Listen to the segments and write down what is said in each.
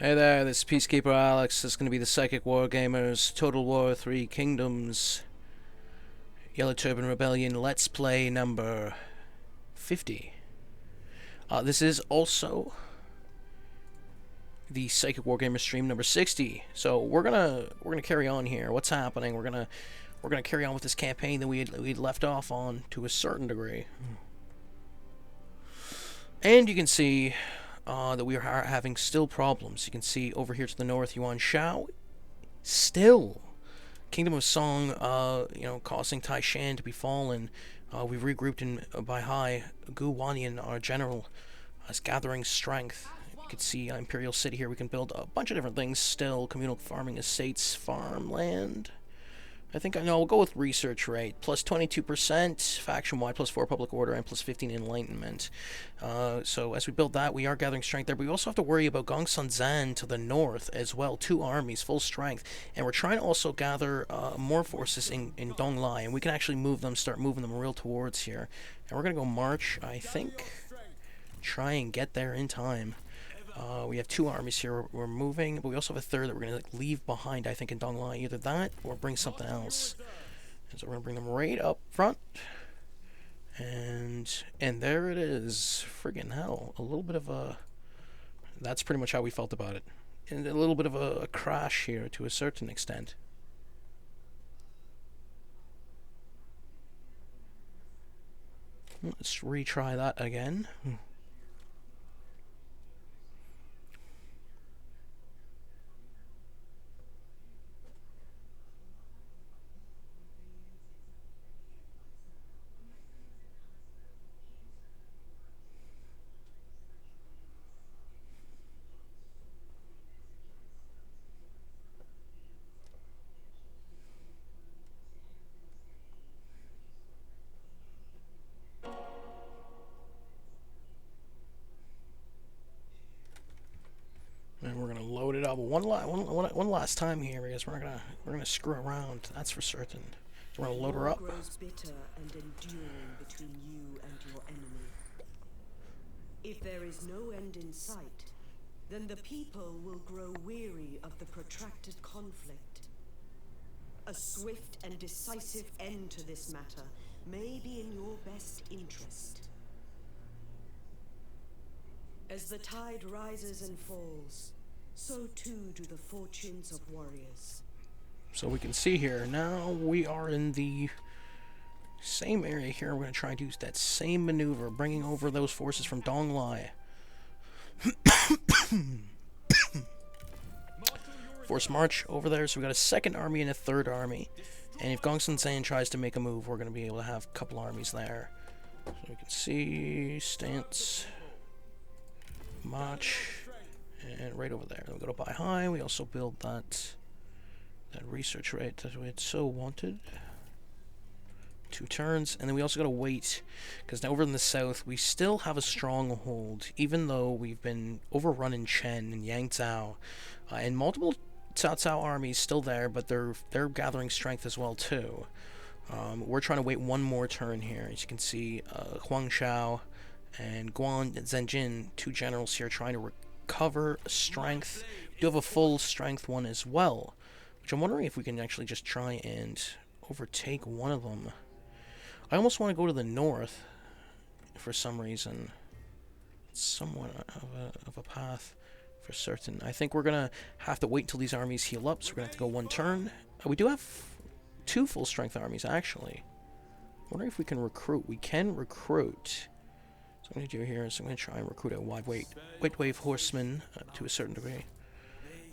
Hey there, this is Peacekeeperalex. This is going to be the Psychic Wargamers Total War 3 Kingdoms Yellow Turban Rebellion Let's Play number 50. This is also the Psychic Wargamers stream number 60. So we're gonna carry on here. What's happening? We're gonna carry on with this campaign that we'd left off on to a certain degree. And you can see that we are having still problems. You can see over here to the north, Yuan Shao, still Kingdom of Song, causing Taishan to be fallen. We've regrouped in Baihai. Gu Wanyan, our general, is gathering strength. You can see Imperial City here. We can build a bunch of different things still. Communal farming estates, farmland. I think I know. We'll go with research rate. Plus 22%, faction-wide, plus 4 public order, and plus 15 enlightenment. So as we build that, we are gathering strength there. But we also have to worry about Gongsun Zan to the north as well. 2 armies, full strength. And we're trying to also gather more forces in Donglai. And we can actually start moving them real towards here. And we're going to go march, I think. Try and get there in time. We have 2 armies here we're moving, but we also have a third that we're going to leave behind, I think, in Donglai. Either that or bring something else. And so we're going to bring them right up front. And there it is. Friggin' hell. A little bit of a... That's pretty much how we felt about it. And a little bit of a crash here to a certain extent. Let's retry that again. And we're gonna load it up one last time here because we're gonna screw around. That's for certain. So we're gonna load her up. Grows bitter and enduring between you and your enemy. If there is no end in sight, then the people will grow weary of the protracted conflict. A swift and decisive end to this matter may be in your best interest. As the tide rises and falls, so too do the fortunes of warriors. So we can see here, now we are in the same area here. We're going to try and use that same maneuver, bringing over those forces from Donglai. Force march over there, so we got a 2nd army and a 3rd army. And if Gongsun Zan tries to make a move, we're going to be able to have a couple armies there. So we can see, stance, march, and right over there. Then we go to Baihai. We also build that research rate that we had so wanted. 2 turns, and then we also got to wait, because now over in the south we still have a stronghold, even though we've been overrun in Chen and Yangzhou, and multiple Cao Cao armies still there, but they're gathering strength as well too. We're trying to wait one more turn here. As you can see, Huang Shao and Guan Zhenjin, 2 generals here, trying to recover strength. We do have a full strength one as well, which I'm wondering if we can actually just try and overtake one of them. I almost want to go to the north for some reason. It's somewhat of a path for certain. I think we're going to have to wait until these armies heal up, so we're going to have to go 1 turn. We do have 2 full strength armies, actually. I wonder if we can recruit. We can recruit. So what I'm going to do here is I'm going to try and recruit a wide wave horseman to a certain degree.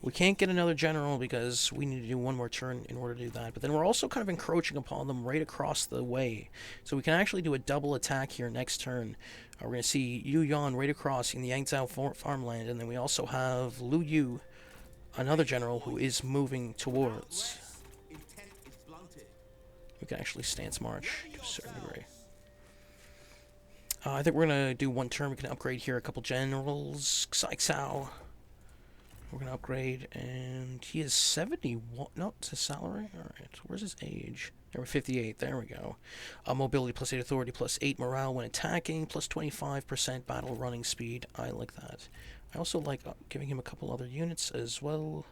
We can't get another general because we need to do 1 more turn in order to do that. But then we're also kind of encroaching upon them right across the way. So we can actually do a double attack here next turn. We're going to see Yu Yan right across in the Yangzhou farmland. And then we also have Lu Yu, another general who is moving towards. We can actually stance march to a certain degree. I think we're going to do 1 turn. We can upgrade here a couple generals. Xai Cao. We're going to upgrade, and he is 71. No, it's his salary. Alright, where's his age? There we're 58. There we go. Mobility plus 8 authority plus 8 morale when attacking, plus 25% battle running speed. I like that. I also like giving him a couple other units as well.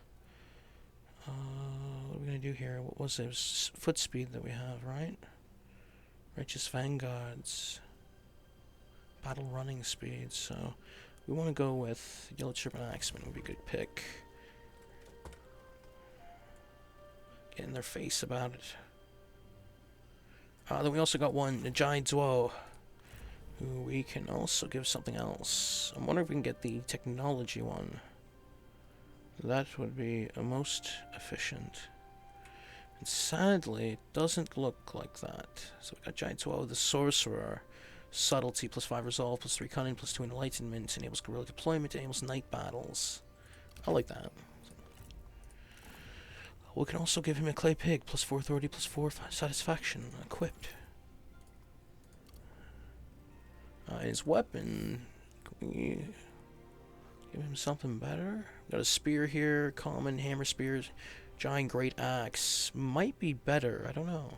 What are we going to do here? What was it? It was foot speed that we have, right? Righteous Vanguards. Battle running speed, so we want to go with Yellow Turban Axeman would be a good pick. Get in their face about it. Then we also got one, the Giant Zuo, who we can also give something else. I'm wondering if we can get the technology one. That would be most efficient. And sadly, it doesn't look like that. So we got Giant Zuo, the Sorcerer. Subtlety, +5 resolve, +3 cunning, +2 enlightenment, enables guerrilla deployment, enables night battles. I like that. We can also give him a clay pig, +4 authority, +4 satisfaction, equipped. His weapon, can we give him something better? Got a spear here, common hammer spears, giant great axe. Might be better, I don't know.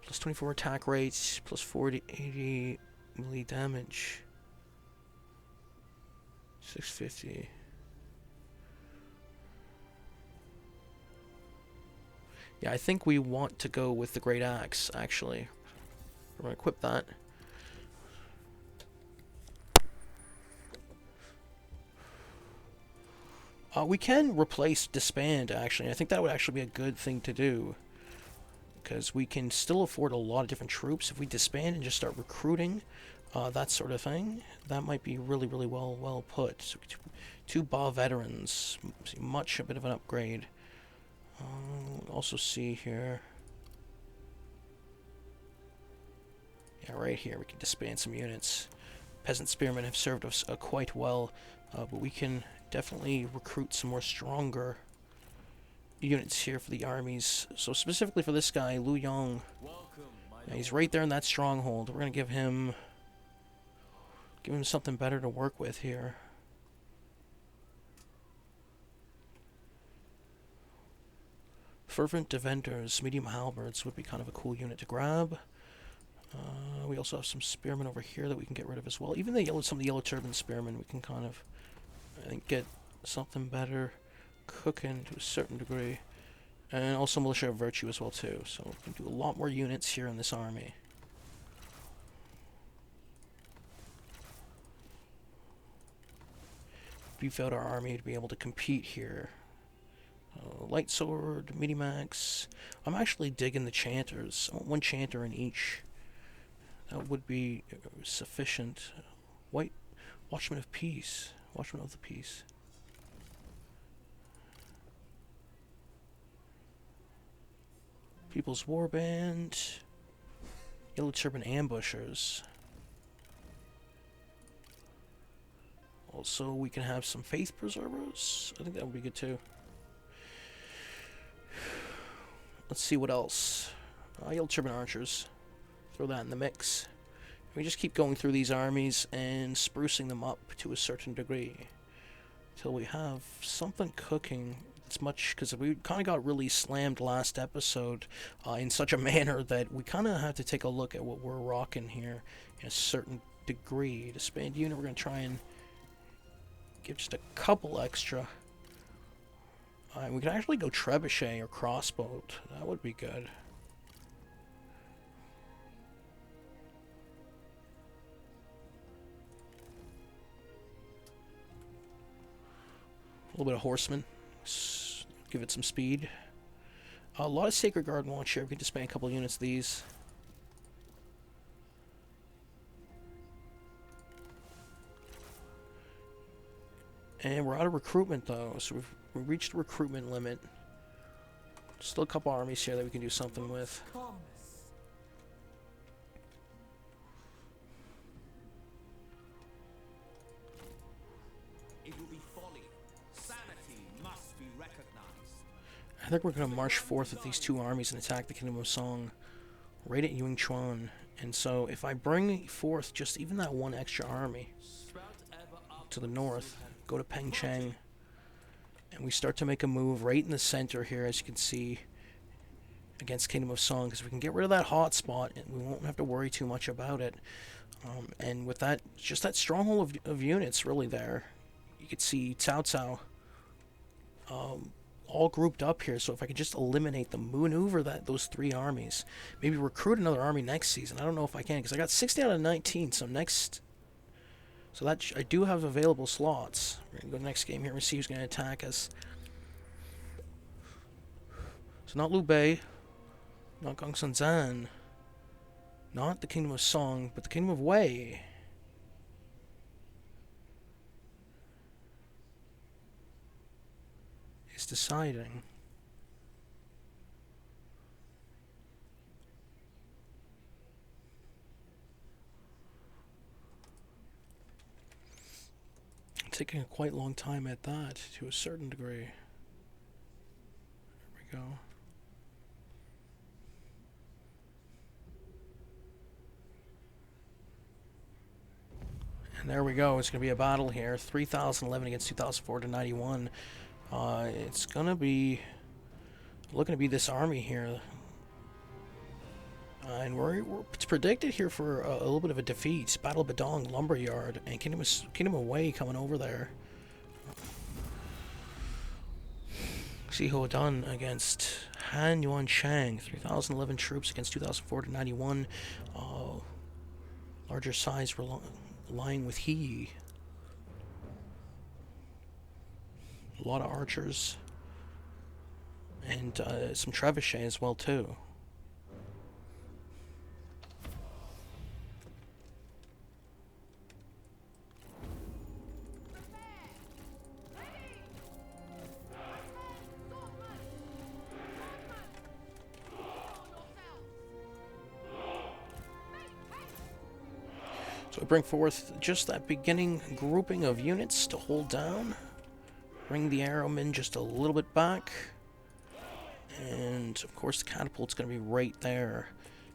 +24 attack rates, +40, 80 melee damage. 650. Yeah, I think we want to go with the great axe, actually. We're going to equip that. We can replace disband, actually. I think that would actually be a good thing to do. Because we can still afford a lot of different troops. If we disband and just start recruiting, that sort of thing, that might be really, really well put. So two Ba veterans, much a bit of an upgrade. Also see here. Yeah, right here we can disband some units. Peasant spearmen have served us quite well, but we can definitely recruit some more stronger units here for the armies. So specifically for this guy, Lu Yong, yeah, he's right there in that stronghold. We're gonna give him something better to work with here. Fervent Defenders, medium halberds would be kind of a cool unit to grab. We also have some spearmen over here that we can get rid of as well. Even some of the yellow turban spearmen, we can kind of, I think, get something better cooking to a certain degree. And also Militia of Virtue as well too. So we can do a lot more units here in this army. Beef out our army to be able to compete here. Light sword, Medimax. I'm actually digging the chanters. I want one chanter in each. That would be sufficient. White Watchman of Peace. Watchman of the Peace. People's Warband. Yellow Turban Ambushers. Also, we can have some Faith Preservers. I think that would be good too. Let's see what else. Yellow Turban Archers. Throw that in the mix. We just keep going through these armies and sprucing them up to a certain degree. Until we have something cooking. It's much, because we kind of got really slammed last episode in such a manner that we kind of have to take a look at what we're rocking here in a certain degree. Disband unit, we're going to try and give just a couple extra. We can actually go trebuchet or crossbow. That would be good. A little bit of horsemen. Give it some speed. A lot of Sacred Guard launch here. We can disband a couple units of these. And we're out of recruitment though, so we've reached the recruitment limit. Still a couple armies here that we can do something with. It will be folly. Sanity must be recognized. I think we're going to march forth with these two armies and attack the Kingdom of Song right at Ying Chuan. And so if I bring forth just even that one extra army to the north, go to Peng Cheng, and we start to make a move right in the center here, as you can see, against Kingdom of Song, because we can get rid of that hot spot and we won't have to worry too much about it. And with that, just that stronghold of units really there. You could see Cao Cao all grouped up here. So if I could just eliminate them, maneuver those 3 armies, maybe recruit another army next season. I don't know if I can, because I got 60 out of 19. So that I do have available slots. We're gonna go next game here and see who's gonna attack us. So not Liu Bei, not Gongsun Zan, not the Kingdom of Song, but the Kingdom of Wei. Is deciding. Taking a quite long time at that, to a certain degree. There we go. And there we go. It's going to be a battle here. 3,011 against 2,491. It's going to be looking to be this army here. And it's predicted here for a little bit of a defeat. Battle of Badong, Lumberyard, and Kingdom of Wei coming over there. Xiho Dun against Han Yuan Chang. 3,011 troops against 2,491. Larger size lying with He. A lot of archers. And some trebuchet as well, too. So I bring forth just that beginning grouping of units to hold down. Bring the arrowmen just a little bit back. And, of course, the catapult's going to be right there.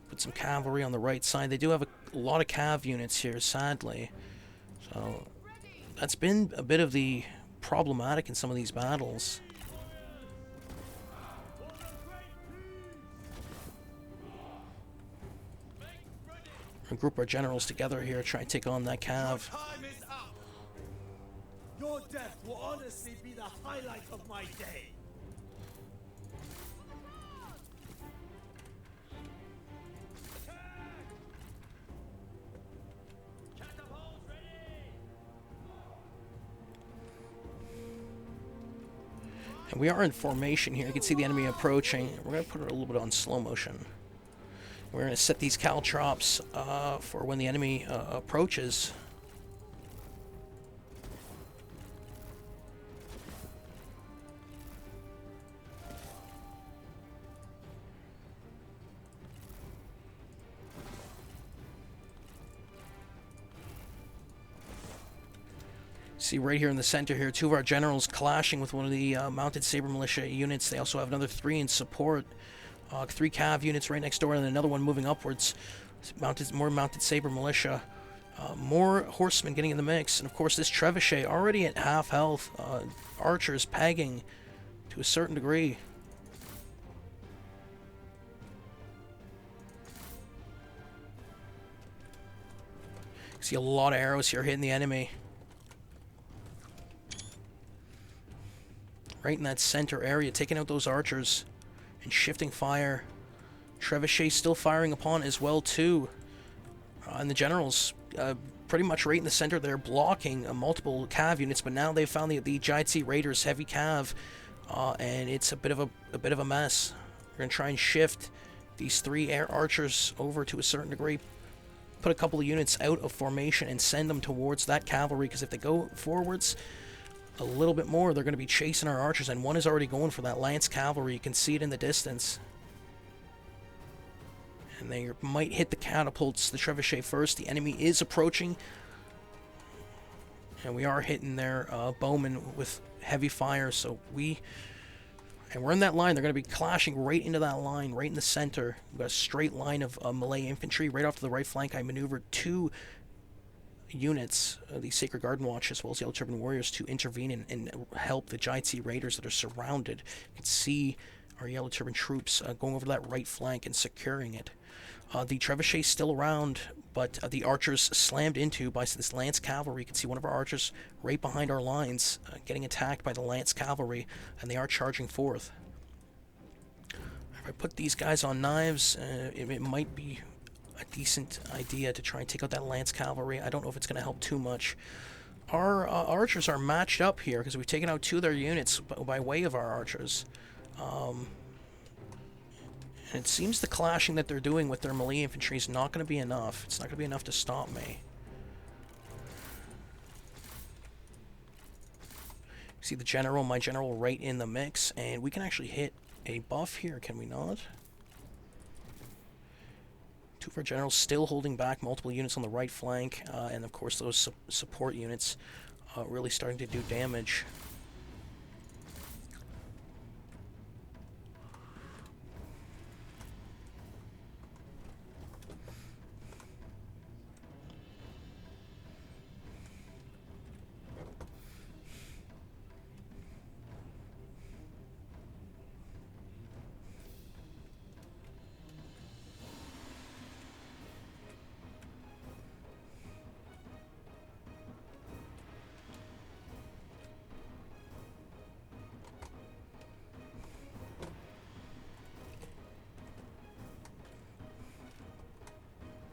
Put some cavalry on the right side. They do have a lot of cav units here, sadly. So that's been a bit of the problematic in some of these battles. We'll group our generals together here, try and take on that cav. Your death will honestly be the highlight of my day. And we are in formation here. You can see the enemy approaching. We're going to put it a little bit on slow motion. We're going to set these caltrops for when the enemy approaches. See right here in the center here, 2 of our generals clashing with one of the mounted saber militia units. They also have another 3 in support. 3 cav units right next door, and another one moving upwards. More mounted saber militia. More horsemen getting in the mix. And of course this trebuchet already at half health. Archers pegging to a certain degree. See a lot of arrows here hitting the enemy. Right in that center area, taking out those archers and shifting fire. Trebuchet still firing upon as well too. And the generals pretty much right in the center there, blocking multiple cav units. But now they've found the Jiazi Raiders heavy cav, and it's a bit of a mess. We're gonna try and shift these 3 air archers over to a certain degree. Put a couple of units out of formation and send them towards that cavalry, because if they go forwards a little bit more, they're going to be chasing our archers, and one is already going for that lance cavalry. You can see it in the distance. And they might hit the catapults, the trebuchet first. The enemy is approaching. And we are hitting their bowmen with heavy fire, so we're in that line. They're going to be clashing right into that line, right in the center. We've got a straight line of Malay infantry right off to the right flank. I maneuvered 2 units, the Sacred Garden Watch as well as Yellow Turban Warriors, to intervene and help the Jiazi Raiders that are surrounded. You can see our Yellow Turban troops going over that right flank and securing it. The trebuchet still around, but the archers slammed into by this lance cavalry. You can see one of our archers right behind our lines, getting attacked by the lance cavalry, and they are charging forth. If I put these guys on knives, it might be a decent idea to try and take out that lance cavalry. I don't know if it's going to help too much. Our archers are matched up here because we've taken out 2 of their units by way of our archers. And it seems the clashing that they're doing with their melee infantry is not going to be enough. It's not going to be enough to stop me. See the general, my general, right in the mix, and we can actually hit a buff here, can we not? 2 of our generals still holding back multiple units on the right flank, and of course those support units really starting to do damage.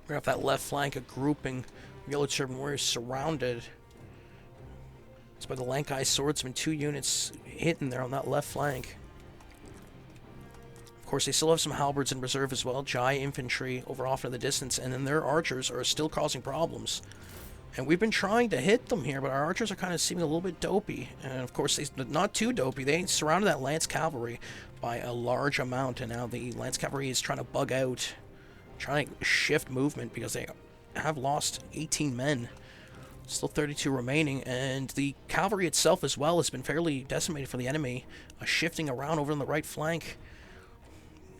Right off that left flank, a grouping Yellow Turban Warriors surrounded. It's by the Lankai Swordsman, 2 units hitting there on that left flank. Of course, they still have some halberds in reserve as well, Jai infantry over off in the distance, and then their archers are still causing problems. And we've been trying to hit them here, but our archers are kind of seeming a little bit dopey. And of course, not too dopey. They surrounded that Lance Cavalry by a large amount, and now the Lance Cavalry is trying to bug out, trying to shift movement because they have lost 18 men. Still 32 remaining, and the cavalry itself as well has been fairly decimated for the enemy, shifting around over on the right flank.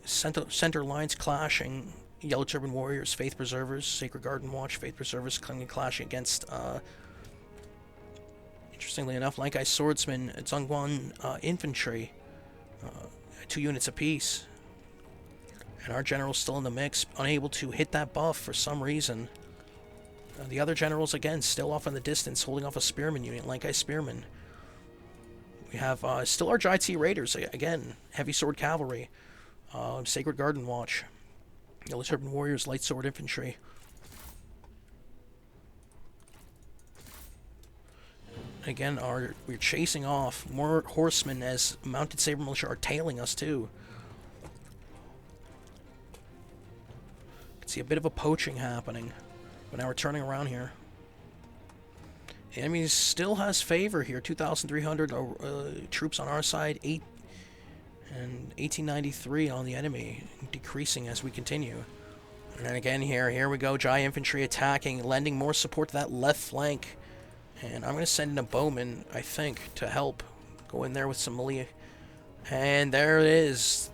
Center lines clashing. Yellow Turban Warriors, Faith Preservers, Sacred Garden Watch, Faith Preservers clashing against, interestingly enough, Lankai Swordsmen, Zhongguan Infantry, 2 units apiece. And our general's still in the mix, unable to hit that buff for some reason. The other generals, again, still off in the distance, holding off a Spearman unit, Lankai Spearmen. We have still our Jai T Raiders, again, Heavy Sword Cavalry, Sacred Garden Watch, Yellow Turban Warriors, Light Sword Infantry. Again, we're chasing off more horsemen as Mounted Saber Militia are tailing us too. See a bit of a poaching happening, but now we're turning around here. The enemy still has favor here. 2,300 troops on our side, 1893 on the enemy, decreasing as we continue. And then again here we go. Jai infantry attacking, lending more support to that left flank. And I'm going to send in a bowman, I think, to help go in there with some melee. And there it is.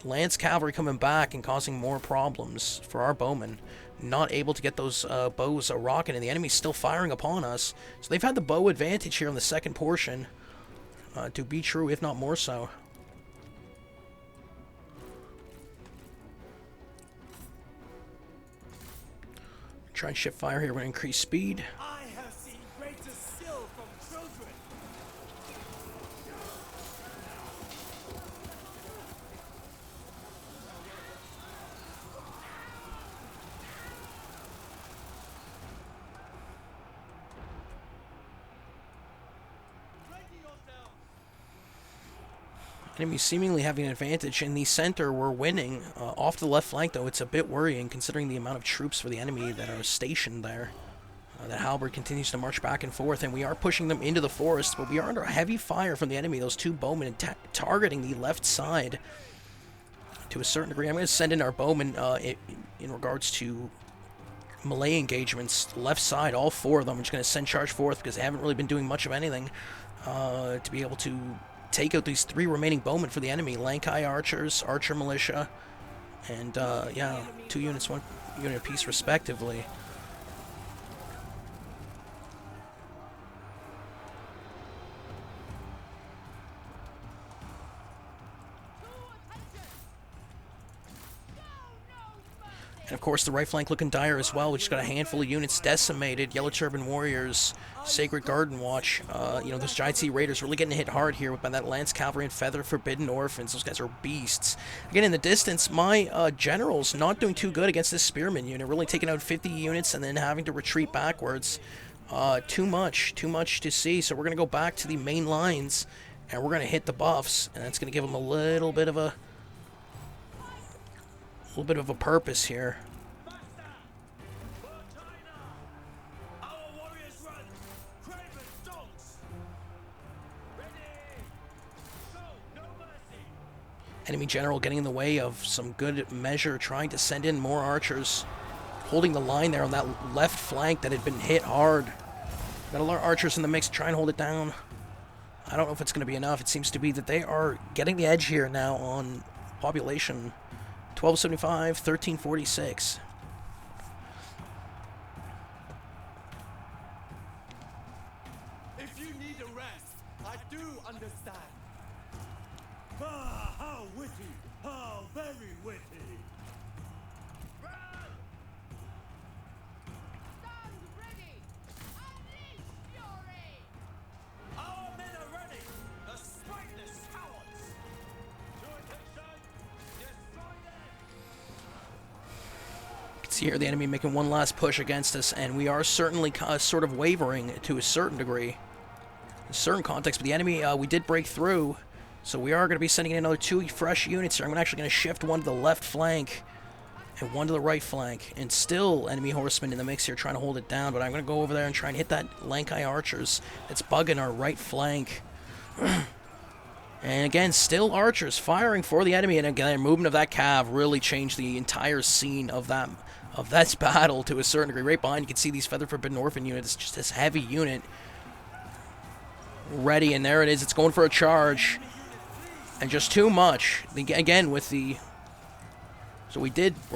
Lance Cavalry coming back and causing more problems for our bowmen. Not able to get those bows rocking, and the enemy's still firing upon us. So they've had the bow advantage here in the second portion. To be true, if not more so. Try and shift fire here. We're going to increase speed. I have seen greater skill from children. Enemy seemingly having an advantage in the center. We're winning. Off the left flank, though, it's a bit worrying considering the amount of troops for the enemy that are stationed there. That halberd continues to march back and forth, and we are pushing them into the forest, but we are under heavy fire from the enemy. Those 2 bowmen targeting the left side to a certain degree. I'm going to send in our bowmen in regards to melee engagements. Left side, all 4 of them. I'm just going to send charge forth because they haven't really been doing much of anything to be able to take out these 3 remaining bowmen for the enemy. Lankai archers, archer militia, and yeah, 2 units, 1 unit apiece respectively. And of course, the right flank looking dire as well. We just got a handful of units decimated. Yellow Turban Warriors, Sacred Garden Watch. You know, those Giant Sea Raiders really getting hit hard here by that Lance Cavalry and Feather Forbidden Orphans. Those guys are beasts. Again, in the distance, my general's not doing too good against this Spearman unit. Really taking out 50 units and then having to retreat backwards. Too much to see. So we're going to go back to the main lines and we're going to hit the buffs. And that's going to give them a little bit of a purpose here. Enemy general getting in the way of some good measure, trying to send in more archers, holding the line there on that left flank that had been hit hard. Got a lot of archers in the mix to try and hold it down. I don't know if it's going to be enough. It seems to be that they are getting the edge here now on population. 1275, 1346. If you need a rest, I do understand. Ah, how witty! How very witty! Stand ready! Unleash fury! Our men are ready! The spiteless cowards! To attention! Destroy them! You can see here the enemy making one last push against us, and we are certainly sort of wavering to a certain degree. In certain context, but the enemy, we did break through, so we are going to be sending in another 2 fresh units here. I'm actually going to shift one to the left flank and one to the right flank, and still enemy horsemen in the mix here trying to hold it down, but I'm going to go over there and try and hit that Lankai archers that's bugging our right flank. And again, still archers firing for the enemy, and again, movement of that cav really changed the entire scene of that battle to a certain degree. Right behind, you can see these Feather Forbidden Orphan units, just this heavy unit ready, and there it is. It's going for a charge, and just too much. Again, with the... So we're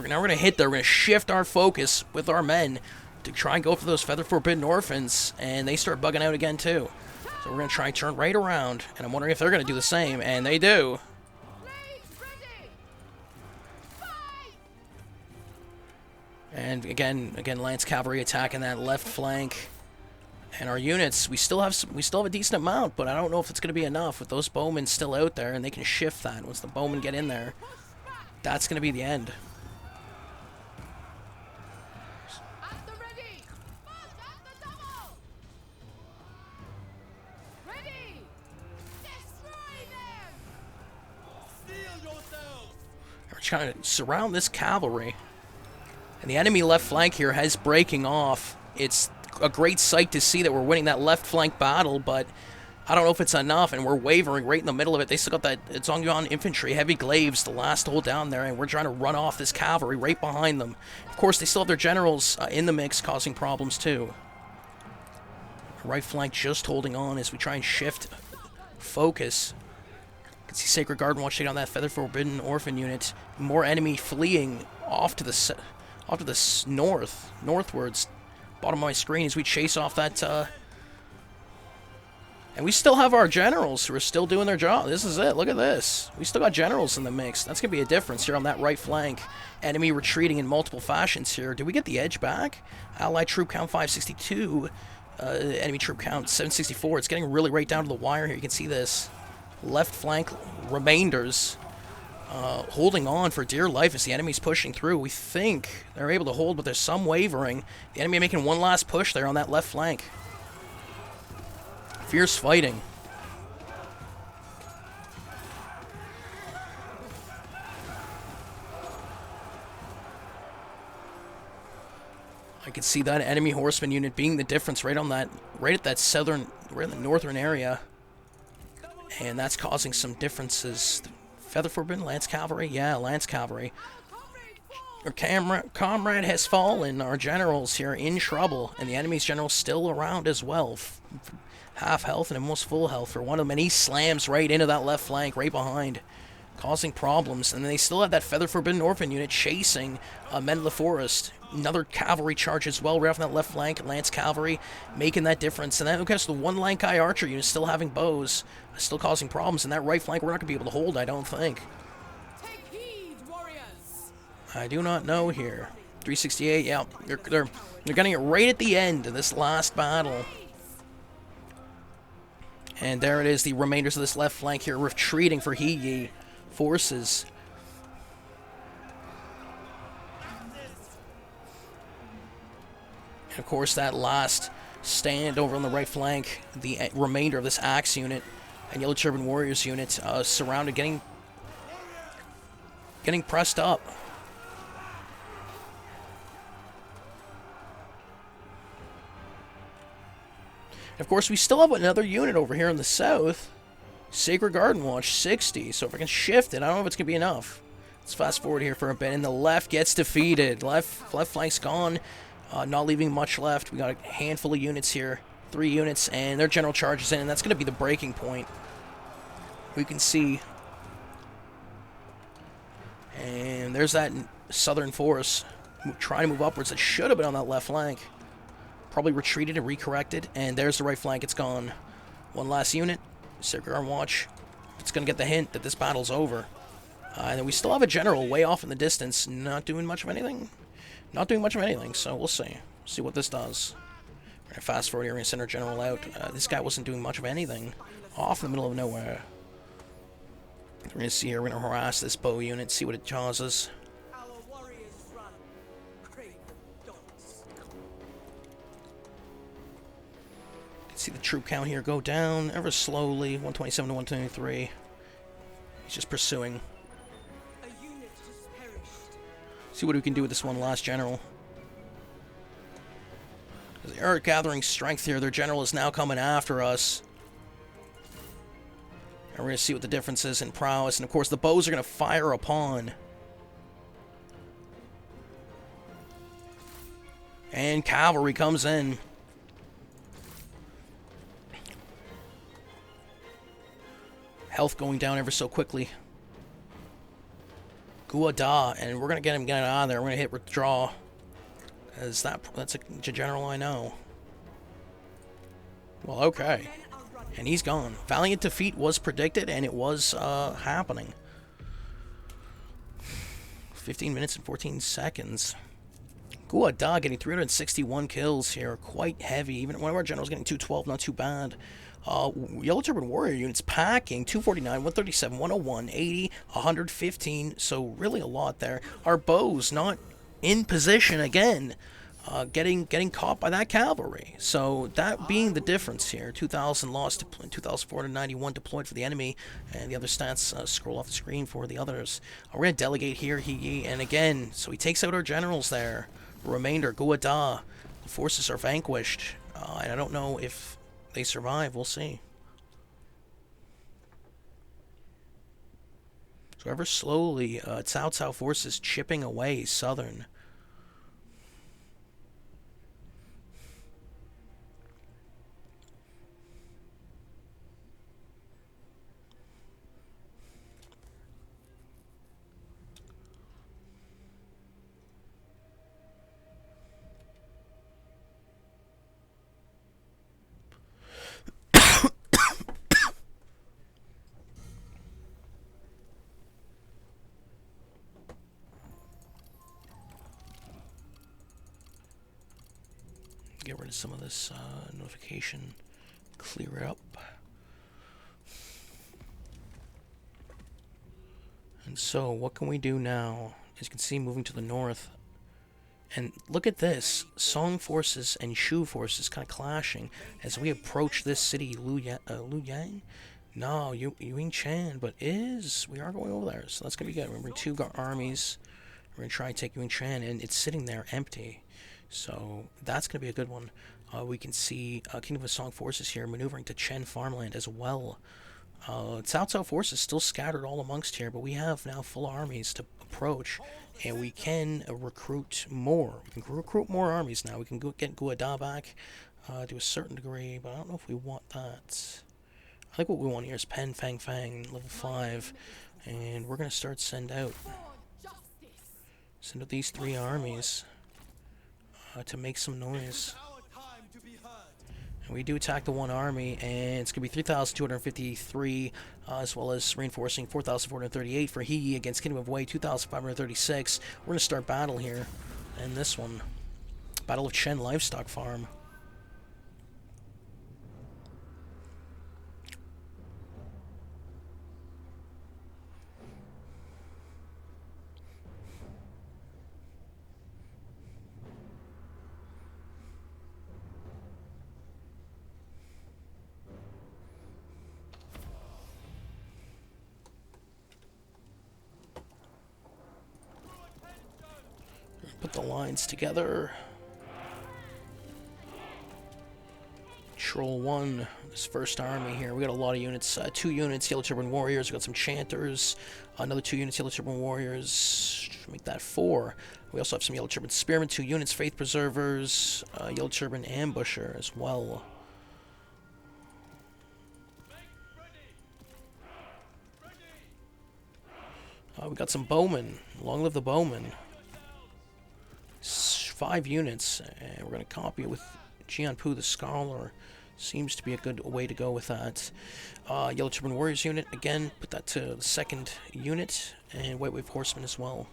now going to hit there. We're going to shift our focus with our men to try and go for those Feather Forbidden Orphans, and they start bugging out again, too. So we're going to try and turn right around, and I'm wondering if they're going to do the same, and they do. Ready! Fight! And again, Lance Cavalry attacking that left flank. And our units, we still have a decent amount, but I don't know if it's going to be enough with those bowmen still out there, and they can shift that. Once the bowmen get in there, that's going to be the end. At the ready! March at the double! Ready! Destroy them! Steel yourselves! We're trying to surround this cavalry. And the enemy left flank here has breaking off. It's a great sight to see that we're winning that left flank battle, but I don't know if it's enough, and we're wavering right in the middle of it. They still got that Zongyuan infantry, heavy glaives, the last to hold down there, and we're trying to run off this cavalry right behind them. Of course, they still have their generals in the mix, causing problems too. Right flank just holding on as we try and shift focus. You can see Sacred Garden Watch take on that Feather Forbidden Orphan unit. More enemy fleeing off to the northwards. Bottom of my screen as we chase off that, and we still have our generals who are still doing their job. This is it. Look at this. We still got generals in the mix. That's going to be a difference here on that right flank. Enemy retreating in multiple fashions here. Did we get the edge back? Allied troop count 562. Enemy troop count 764. It's getting really right down to the wire here. You can see this. Left flank remainders. Holding on for dear life as the enemy's pushing through. We think they're able to hold, but there's some wavering. The enemy making one last push there on that left flank. Fierce fighting. I can see that enemy horseman unit being the difference right on that, right at that southern, right in the northern area, and that's causing some differences. Feather Forbidden, Lance Cavalry? Yeah, Lance Cavalry. Our comrade has fallen. Our general's here in trouble, and the enemy's general's still around as well. Half health and almost full health for one of them, and he slams right into that left flank, right behind, causing problems. And then they still have that Feather Forbidden Orphan unit chasing Men of the Forest. Another cavalry charge as well, right off that left flank. Lance Cavalry making that difference. And then, okay, so the one Lankai archer unit still having bows, still causing problems. And that right flank we're not going to be able to hold, I don't think. Take heed, warriors! I do not know here. 368, yeah. They're getting it right at the end of this last battle. And there it is, the remainders of this left flank here retreating for He forces. And of course, that last stand over on the right flank, the remainder of this Axe unit and Yellow Turban Warriors unit surrounded, getting pressed up. And of course, we still have another unit over here in the south. Sacred Garden Watch, 60. So if I can shift it, I don't know if it's going to be enough. Let's fast forward here for a bit. And the left gets defeated. Left flank's gone. Not leaving much left. We got a handful of units here. 3 units. And their general charges in. And that's going to be the breaking point. We can see. And there's that southern force trying to move upwards. It should have been on that left flank. Probably retreated and recorrected, and there's the right flank. It's gone. One last unit. Sacred Garden Watch. It's going to get the hint that this battle's over. And then we still have a general way off in the distance, not doing much of anything. Not doing much of anything, so we'll see. See what this does. We're going to fast forward here and send our general out. This guy wasn't doing much of anything. Off in the middle of nowhere. We're going to see here, we're going to harass this bow unit, see what it causes. See the troop count here go down ever slowly, 127 to 123. He's just pursuing. See what we can do with this one last general. They are gathering strength here. Their general is now coming after us. And we're going to see what the difference is in prowess. And of course the bows are going to fire upon. And cavalry comes in. Health going down ever so quickly. Guada, and we're going to get him getting out of there. We're going to hit withdraw. That's a general I know. Well, okay. And he's gone. Valiant defeat was predicted, and it was happening. 15 minutes and 14 seconds. Guada getting 361 kills here. Quite heavy. Even one of our generals getting 212, not too bad. Yellow Turban Warrior units packing 249, 137, 101, 80, 115. So really a lot there. Our bows not in position again. Getting caught by that cavalry. So that being the difference here. 2,000 lost, 2,491 deployed for the enemy, and the other stats scroll off the screen for the others. We're going to delegate here, and again, so he takes out our generals there. Remainder, Guada. The forces are vanquished, and I don't know if they survive. We'll see. So ever slowly, Cao Cao forces chipping away southern. Get rid of some of this notification. Clear it up. And so, what can we do now? As you can see, moving to the north. And look at this. Song forces and Shu forces kind of clashing as we approach this city, Lu Yang? No, Yuing Chan, but we are going over there, so that's going to be good. Remember, 2 armies. We're going to try and take Yuing Chan, and it's sitting there empty. So that's going to be a good one. We can see Kingdom of Song forces here maneuvering to Chen farmland as well. Cao Cao forces still scattered all amongst here, but we have now full armies to approach, and we can recruit more. We can recruit more armies now. We can get Guada back to a certain degree, but I don't know if we want that. I think what we want here is Pen Fang Fang, level 5, and we're going to start send out these 3 armies. To make some noise. And we do attack the 1 army, and it's going to be 3,253, as well as reinforcing 4,438 for He against Kingdom of Wei, 2,536. We're going to start battle here. and this one. Battle of Chen Livestock Farm. Put the lines together. Troll 1, this first army here. We got a lot of units. 2 units, Yellow Turban Warriors. We got some Chanters. Another 2 units, Yellow Turban Warriors. Make that 4. We also have some Yellow Turban Spearmen, 2 units, Faith Preservers, Yellow Turban Ambusher as well. We got some Bowmen. Long live the Bowmen. 5 units, and we're going to copy it with Jianpu the Scholar. Seems to be a good way to go with that. Yellow Turban Warriors unit, again, put that to the 2nd unit, and White Wave Horsemen as well.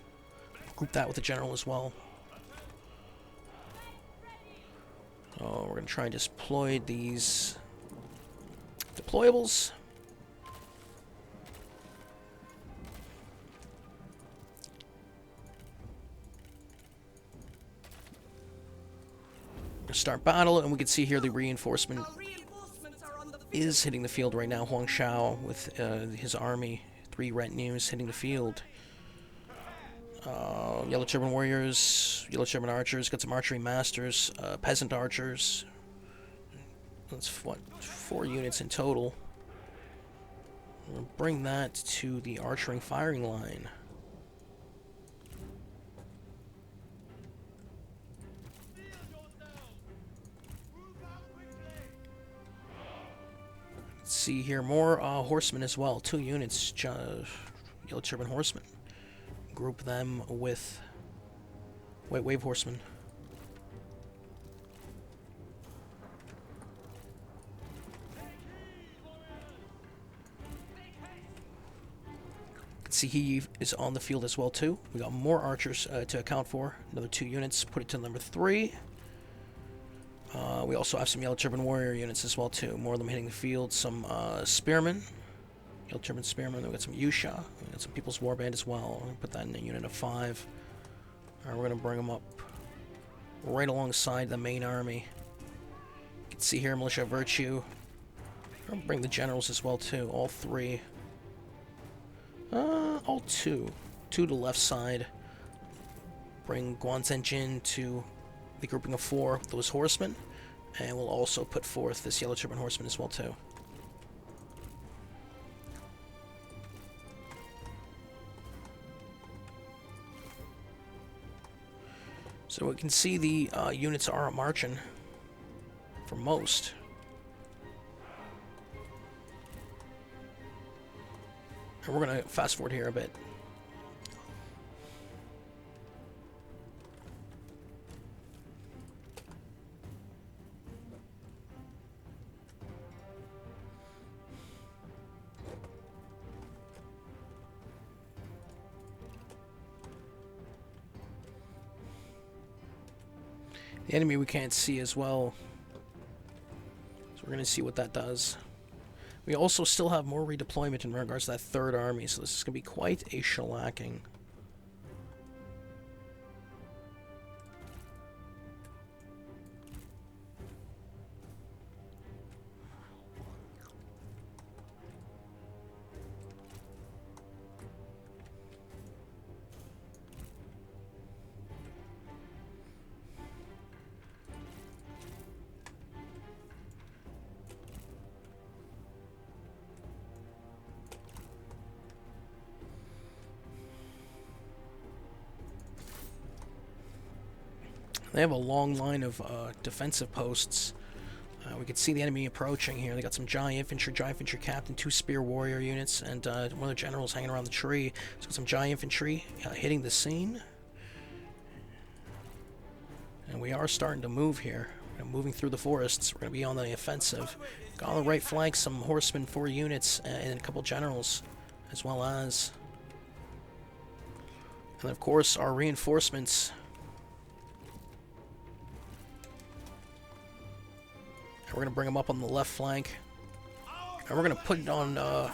Group that with the General as well. We're going to try and deploy these deployables. Start battle, and we can see here the reinforcement is hitting the field right now. Huang Shao with his army, 3 retinues hitting the field. Yellow Turban Warriors, Yellow Turban Archers, got some archery masters, peasant archers. That's what, 4 units in total. We'll bring that to the archering firing line. See here, more horsemen as well. 2 units, Yellow Turban Horsemen. Group them with White Wave Horsemen. You can see he is on the field as well too. We got more archers to account for. Another 2 units. Put it to number 3. We also have some Yellow Turban Warrior units as well too. More of them hitting the field. Some Spearmen. Yellow Turban Spearmen. We've got some Yusha. We got some People's Warband as well. We're going to put that in a unit of 5. Alright, we're going to bring them up right alongside the main army. You can see here Militia Virtue. We're going to bring the Generals as well too. All 3. All 2. 2 to the left side. Bring Guanzhen Jin to the grouping of 4 with those horsemen, and we'll also put forth this Yellow Turban Horseman as well too. So we can see the units are marching for most. And we're going to fast forward here a bit. The enemy we can't see as well, so we're going to see what that does. We also still have more redeployment in regards to that 3rd army, so this is going to be quite a shellacking. They have a long line of defensive posts. We can see the enemy approaching here. They got some Giant Infantry Captain, 2 Spear Warrior units, and one of the generals hanging around the tree. So some Giant Infantry hitting the scene. And we are starting to move here. We're moving through the forests. We're going to be on the offensive. Got on the right flank some horsemen, 4 units, and a couple generals, as well as... And of course, our reinforcements We're going to bring them up on the left flank. And we're going to put it on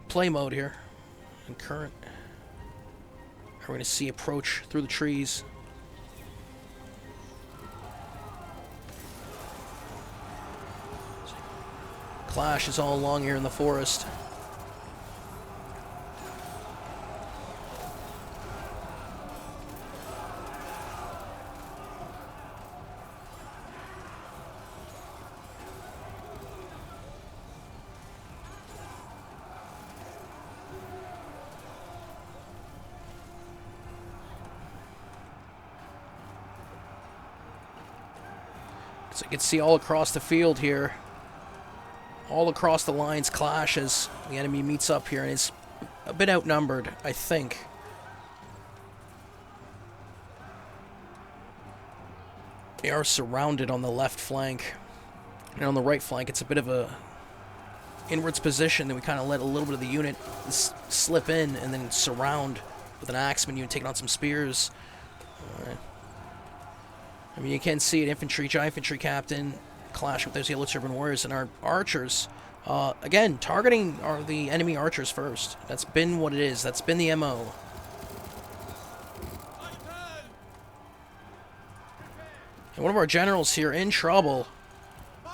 play mode here. In current. We're going to see approach through the trees. Clash is all along here in the forest. So you can see all across the field here, all across the lines clashes. The enemy meets up here and is a bit outnumbered, I think. They are surrounded on the left flank. And on the right flank, it's a bit of a inwards position. Then we kind of let a little bit of the unit slip in and then surround with an axeman unit taking on some spears. Alright. I mean, you can see it, infantry, giant infantry captain, clash with those yellow turban warriors, and our archers, again, targeting the enemy archers first. That's been what it is. That's been the MO. And one of our generals here in trouble.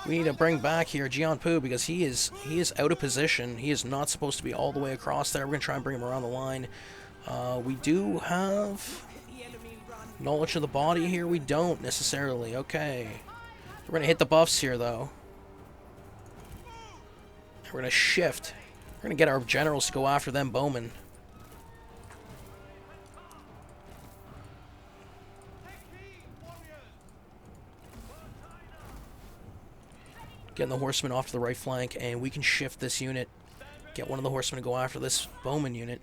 We need to bring back here Jian Pu because he is out of position. He is not supposed to be all the way across there. We're going to try and bring him around the line. We do have knowledge of the body here. We don't necessarily. Okay. We're going to hit the buffs here, though. We're going to shift. We're going to get our generals to go after them bowmen. Getting the horsemen off to the right flank, and we can shift this unit. Get one of the horsemen to go after this bowman unit.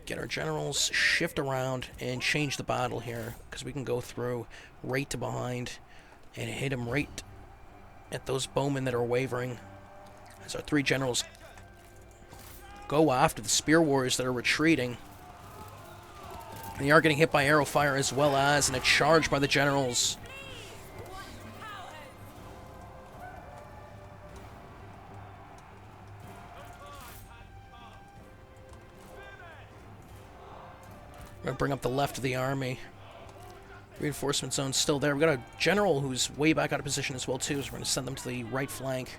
Get our generals, shift around, and change the battle here, because we can go through right to behind and hit them right at those bowmen that are wavering. As our three generals go after the spear warriors that are retreating. And they are getting hit by arrow fire as well as in a charge by the generals. We're going to bring up the left of the army. Reinforcement zone's still there. We've got a general who's way back out of position as well, too, so we're going to send them to the right flank.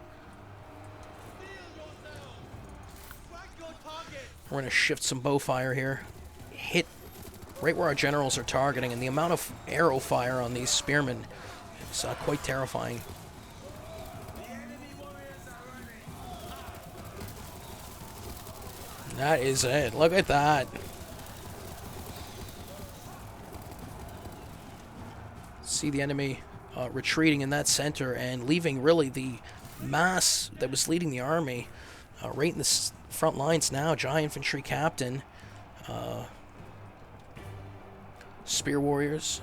We're going to shift some bow fire here. Hit right where our generals are targeting, and the amount of arrow fire on these spearmen is quite terrifying. That is it. Look at that. See the enemy retreating in that center and leaving really the mass that was leading the army right in the front lines now. Giant infantry captain, spear warriors,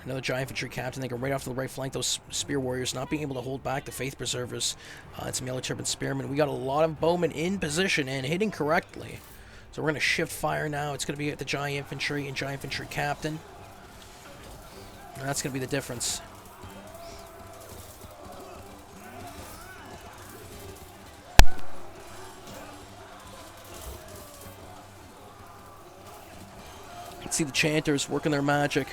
another giant infantry captain. They go right off to the right flank. Those spear warriors not being able to hold back the faith preservers. And some yellow turban spearmen. We got a lot of bowmen in position and hitting correctly. So we're going to shift fire now. It's going to be at the giant infantry and giant infantry captain. And that's going to be the difference. You can see the chanters working their magic.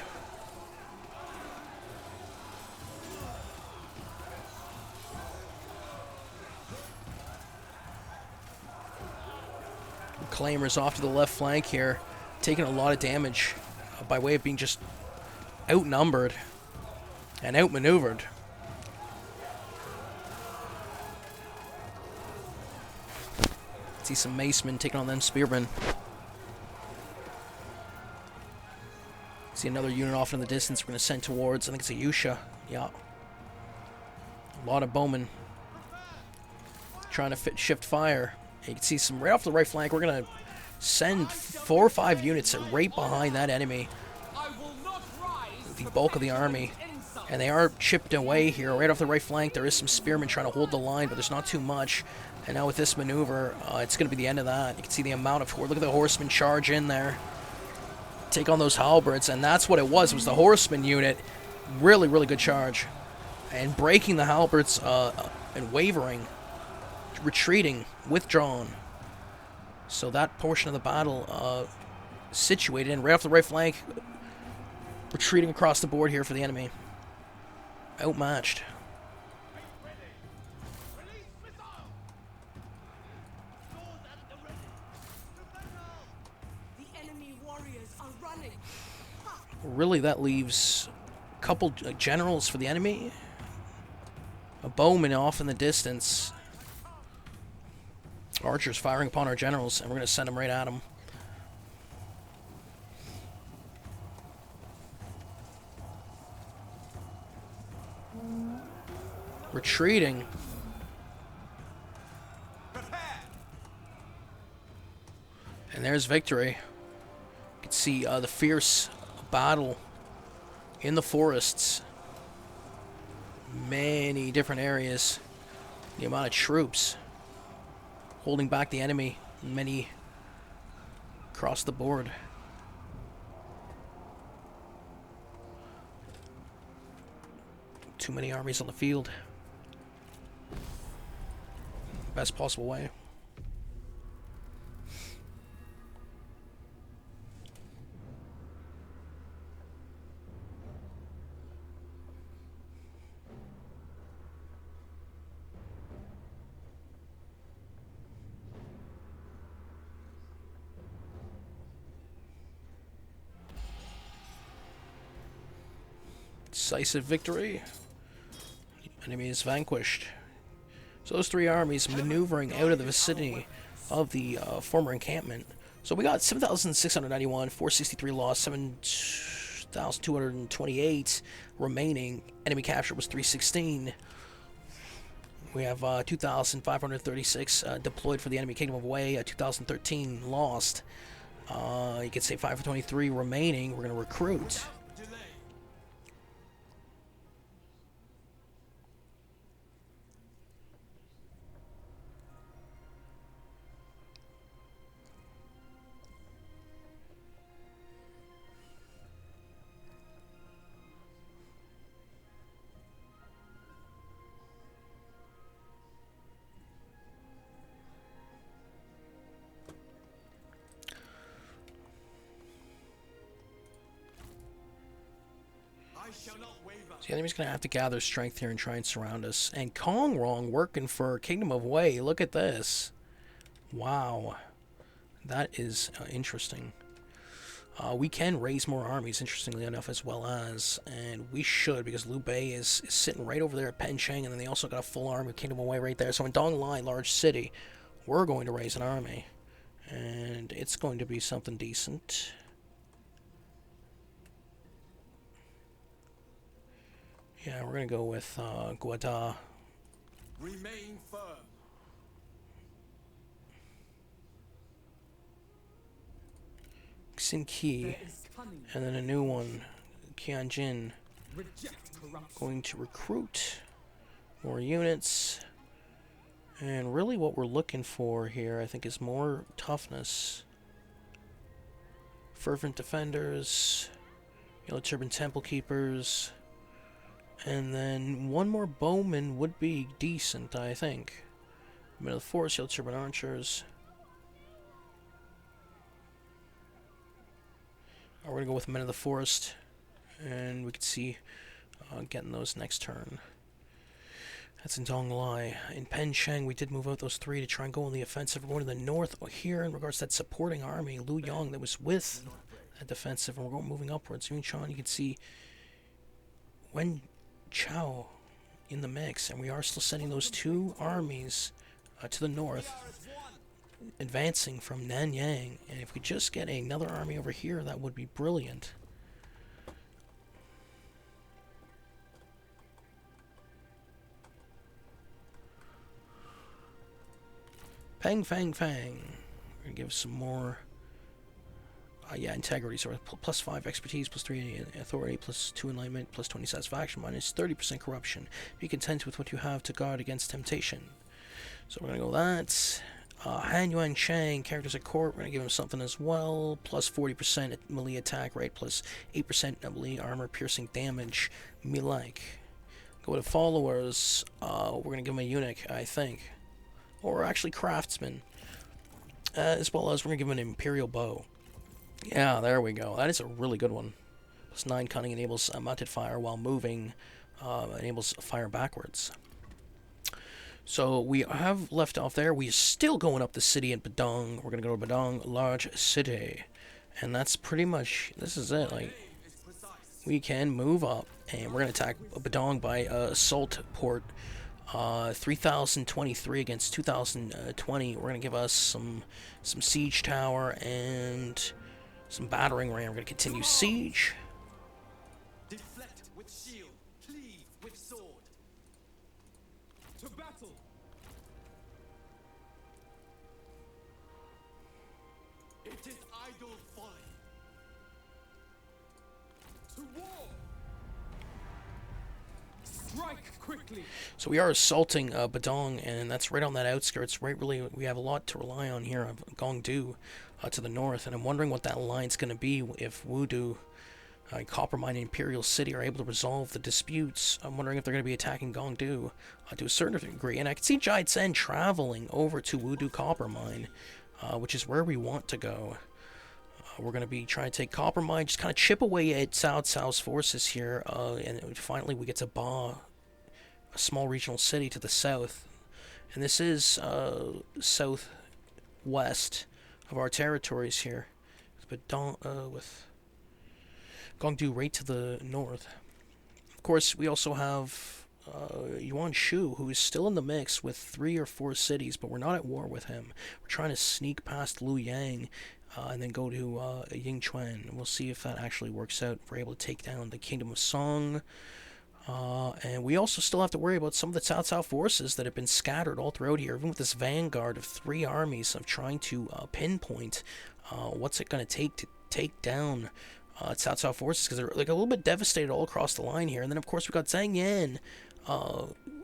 Claimers off to the left flank here, taking a lot of damage by way of being just outnumbered and outmaneuvered. See some macemen taking on them spearmen. See another unit off in the distance we're going to send towards, I think it's a Yusha. Yeah. A lot of bowmen trying to shift fire. And you can see some right off the right flank. We're going to send 4 or 5 units right behind that enemy. The bulk of the army, and they are chipped away here right off the right flank. There is some spearmen trying to hold the line, but there's not too much. And now with this maneuver, it's going to be the end of that. You can see the amount of look at the horsemen charge in there, take on those halberds, and that's what it was the horseman unit. Really, really good charge. and breaking the halberds and wavering, retreating, withdrawn. So that portion of the battle situated, and right off the right flank, retreating across the board here for the enemy. Outmatched. The enemy warriors are running. Really, that leaves a couple generals for the enemy. A bowman off in the distance. Archers firing upon our generals, and we're going to send them right at them. Retreating. And there's victory. You can see the fierce battle in the forests. Many different areas. The amount of troops holding back the enemy. Many across the board. Too many armies on the field. Best possible way. Decisive victory. Enemy is vanquished. So those three armies maneuvering out of the vicinity of the former encampment. So we got 7,691, 463 lost, 7,228 remaining. Enemy capture was 316. We have 2,536 deployed for the enemy Kingdom of Wei, 2,013 lost. You could say 523 remaining. We're going to recruit. So the enemy's going to have to gather strength here and try and surround us. And Kong Rong working for Kingdom of Wei. Look at this. Wow. That is interesting. We can raise more armies, interestingly enough, as well as. And we should, because Liu Bei is sitting right over there at Pencheng. And then they also got a full army of Kingdom of Wei right there. So in Donglai, large city, we're going to raise an army. And it's going to be something decent. Yeah, we're going to go with Guada. Remain firm. Xinqi. And then a new one, Qianjin. Going to recruit more units. And really what we're looking for here, I think, is more toughness. Fervent Defenders. Yellow Turban Temple Keepers. And then one more bowman would be decent, I think. Men of the Forest, Yellow Turban Archers. We're going to go with Men of the Forest. And we can see getting those next turn. That's in Donglai. In Pencheng, we did move out those three to try and go on the offensive. We're going to the north here in regards to that supporting army, Liu Yong, that was with that defensive. And we're going moving upwards. Yunchan, you can see Wen Chao in the mix, and we are still sending those two armies to the north, advancing from Nanyang. And if we just get another army over here, that would be brilliant. Peng Fang Fang. We're gonna give some more. Yeah, integrity. So plus 5 expertise, plus 3 authority, plus 2 enlightenment, plus 20 satisfaction, minus 30% corruption. Be content with what you have to guard against temptation. So we're gonna go that. Han Yuan Chang, characters at court. We're gonna give him something as well. Plus 40% melee attack rate, plus 8% melee armor piercing damage. Me like. Go to followers. We're gonna give him a eunuch, I think, or actually craftsman, as well as we're gonna give him an imperial bow. Yeah, there we go. That is a really good one. +9 cunning enables mounted fire while moving. Enables fire backwards. So we have left off there. We are still going up the city in Badong. We're gonna go to Badong, large city, and that's pretty much, this is it. Like, we can move up, and we're gonna attack Badong by assault port. 3023 against 2020. We're gonna give us some siege tower and some battering ram. We're gonna continue siege. Deflect with shield, cleave with sword. To battle. It is idle folly. To war. Strike quickly. So we are assaulting Badong, and that's right on that outskirts. Right, really, we have a lot to rely on here of Gongdu to the north, and I'm wondering what that line's going to be if Wudu, Coppermine, and Imperial City are able to resolve the disputes. I'm wondering if they're going to be attacking Gongdu to a certain degree, and I can see Jai Tsen traveling over to Wudu Coppermine, which is where we want to go. We're going to be trying to take Coppermine, just kind of chip away at Cao Cao's forces here, and finally we get to Ba, a small regional city to the south. And this is southwest of our territories here, with Gongdu right to the north. Of course, we also have Yuan Shu, who is still in the mix with 3 or 4 cities, but we're not at war with him. We're trying to sneak past Liu Yang and then go to Yingchuan. We'll see if that actually works out. We're able to take down the Kingdom of Song. And we also still have to worry about some of the Cao Cao forces that have been scattered all throughout here, even with this vanguard of 3 armies of trying to pinpoint what's it going to take down Cao Cao forces, because they're like a little bit devastated all across the line here. And then of course we've got Zhang Yan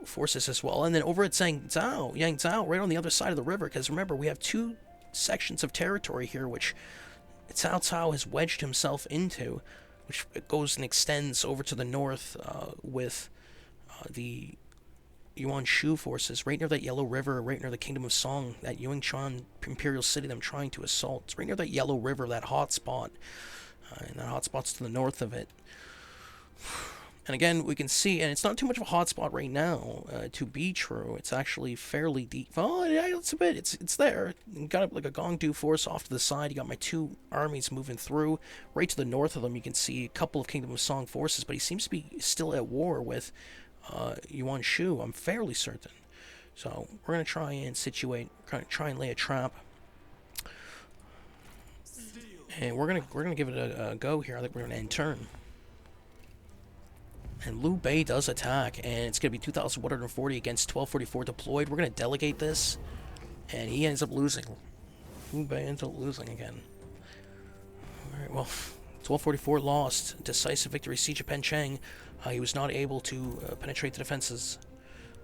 forces as well, and then over at Yang Zhao, right on the other side of the river, because remember, we have 2 sections of territory here which Cao Cao has wedged himself into, which goes and extends over to the north with the Yuan Shu forces right near that yellow river, right near the Kingdom of Song, that Yingchuan Imperial City that I'm trying to assault. It's right near that yellow river, that hot spot, and that hot spot's to the north of it. And again, we can see, and it's not too much of a hotspot right now, to be true. It's actually fairly deep. Oh, yeah, it's a bit. It's there. You got like a Gongdu force off to the side. You got my 2 armies moving through. Right to the north of them, you can see a couple of Kingdom of Song forces, but he seems to be still at war with Yuan Shu, I'm fairly certain. So we're going to try and try and lay a trap. And we're gonna give it a go here. I think we're going to end turn. And Liu Bei does attack, and it's going to be 2,140 against 1,244 deployed. We're going to delegate this, and he ends up losing. Liu Bei ends up losing again. Alright, well, 1,244 lost. Decisive victory, Siege of Pencheng. He was not able to penetrate the defenses.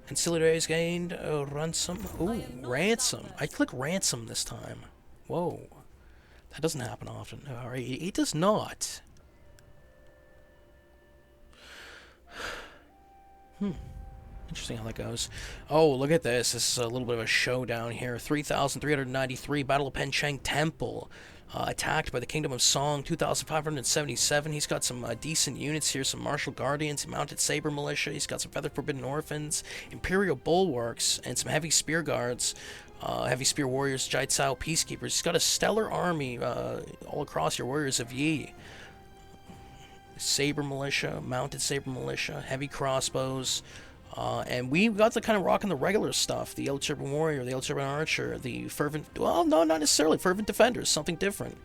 Ancillaries gained, ransom. Ooh, ransom. I click ransom this time. Whoa. That doesn't happen often. Alright, it does not. Interesting how that goes. Oh, look at this. This is a little bit of a showdown here. 3,393, Battle of Pencheng Temple. Attacked by the Kingdom of Song, 2,577. He's got some decent units here. Some Martial Guardians, Mounted Saber Militia. He's got some Feather Forbidden Orphans, Imperial Bulwarks, and some Heavy Spear Guards. Heavy Spear Warriors, Jai Cao Peacekeepers. He's got a stellar army all across your Warriors of Yi. Saber Militia, Mounted Saber Militia, Heavy Crossbows, and we got the kind of rocking the regular stuff. The Yellow Turban Warrior, the Yellow Turban Archer, the Fervent, well, no, not necessarily, Fervent Defenders, something different.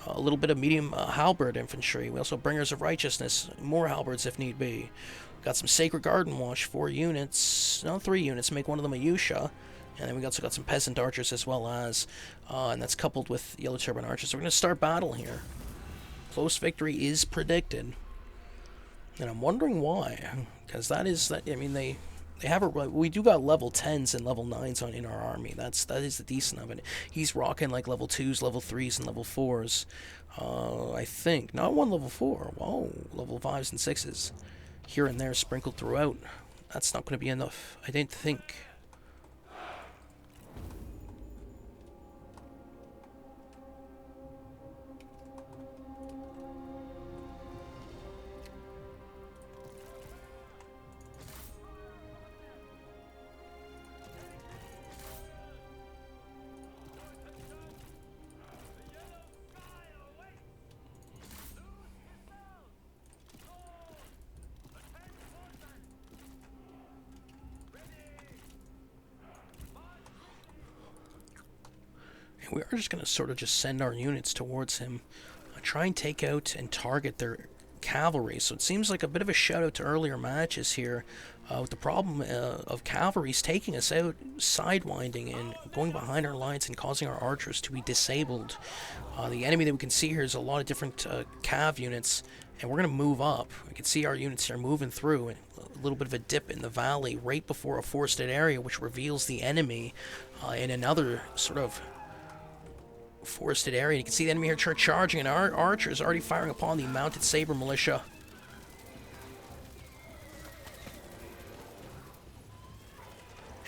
A little bit of medium halberd infantry. We also have Bringers of Righteousness, more halberds if need be. Got some Sacred Garden Watch, 4 units, no, 3 units, make one of them a Yusha. And then we also got some Peasant Archers as well as, and that's coupled with Yellow Turban Archers. So we're going to start battle here. Close victory is predicted, and I'm wondering why, because I mean, they have we do got level 10s and level 9s in our army. That is the decent of it. He's rocking like level 2s, level 3s, and level 4s. I think not one level 4. Whoa, level 5s and 6s here and there sprinkled throughout. that's not going to be enough, I didn't think. We are just going to sort of just send our units towards him. Try and take out and target their cavalry. So it seems like a bit of a shout out to earlier matches here. With the problem of cavalries taking us out, sidewinding and going behind our lines and causing our archers to be disabled. The enemy that we can see here is a lot of different cav units. And we're going to move up. We can see our units here moving through. A little bit of a dip in the valley right before a forested area, which reveals the enemy in another sort of forested area. You can see the enemy here charging, and our archers already firing upon the mounted saber militia.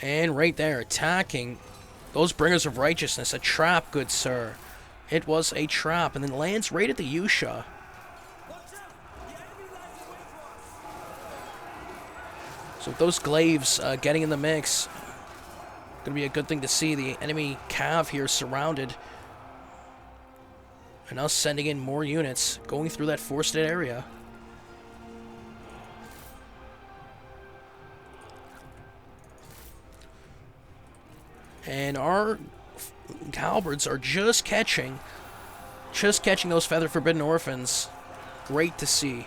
And right there, attacking those bringers of righteousness. A trap, good sir. It was a trap, and then lands right at the Yusha. So with those glaives getting in the mix, gonna be a good thing to see. The enemy cav here surrounded. And us sending in more units, going through that forested area. And our halberds are just catching those feather forbidden orphans. Great to see.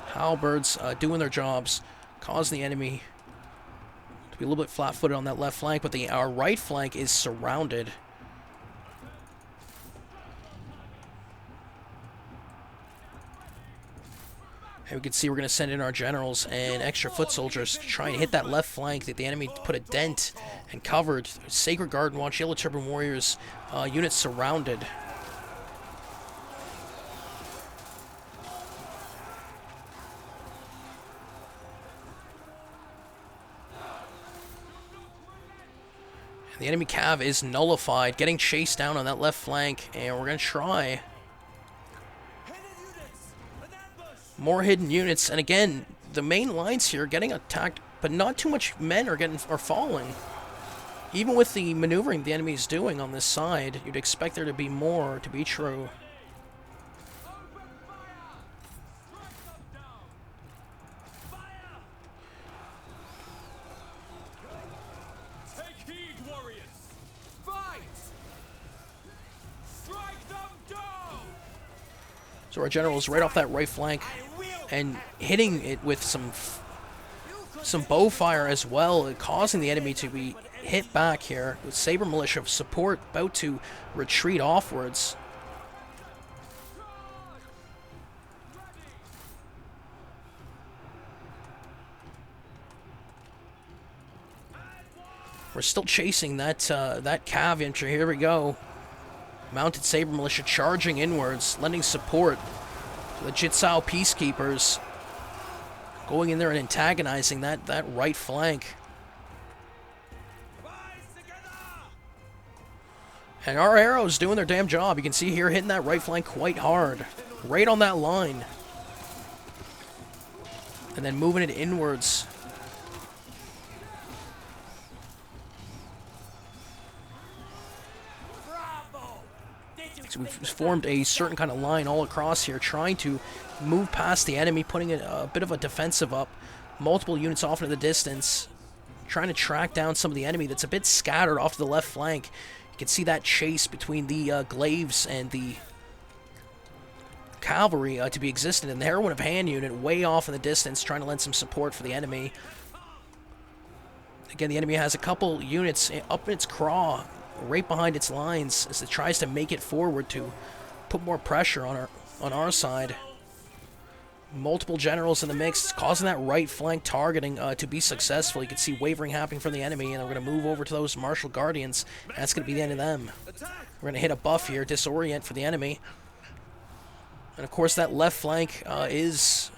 Halberds doing their jobs, causing the enemy be a little bit flat-footed on that left flank, but our right flank is surrounded. And we can see we're going to send in our generals and extra foot soldiers to try and hit that left flank that the enemy put a dent and covered. Sacred Guard and Watch, Yellow Turban Warriors, units surrounded. The enemy cav is nullified, getting chased down on that left flank, and we're going to try more hidden units. And again, the main lines here are getting attacked, but not too much men are falling. Even with the maneuvering the enemy is doing on this side, you'd expect there to be more to be true. So our general's right off that right flank and hitting it with some bow fire as well, causing the enemy to be hit back here with saber militia support about to retreat offwards. We're still chasing that cav infantry. Here we go. Mounted saber militia charging inwards, lending support to the Jitsao peacekeepers, going in there and antagonizing that right flank. And our arrows doing their damn job. You can see here hitting that right flank quite hard, right on that line, and then moving it inwards. So we've formed a certain kind of line all across here, trying to move past the enemy, putting a bit of a defensive up, multiple units off into the distance, trying to track down some of the enemy that's a bit scattered off to the left flank. You can see that chase between the glaives and the cavalry to be existent, and the heroine of hand unit way off in the distance, trying to lend some support for the enemy. Again, the enemy has a couple units up in its craw, right behind its lines, as it tries to make it forward to put more pressure on our side. Multiple generals in the mix, causing that right flank targeting to be successful. You can see wavering happening from the enemy, and we're going to move over to those martial guardians. That's going to be the end of them. We're going to hit a buff here, disorient for the enemy. And of course that left flank is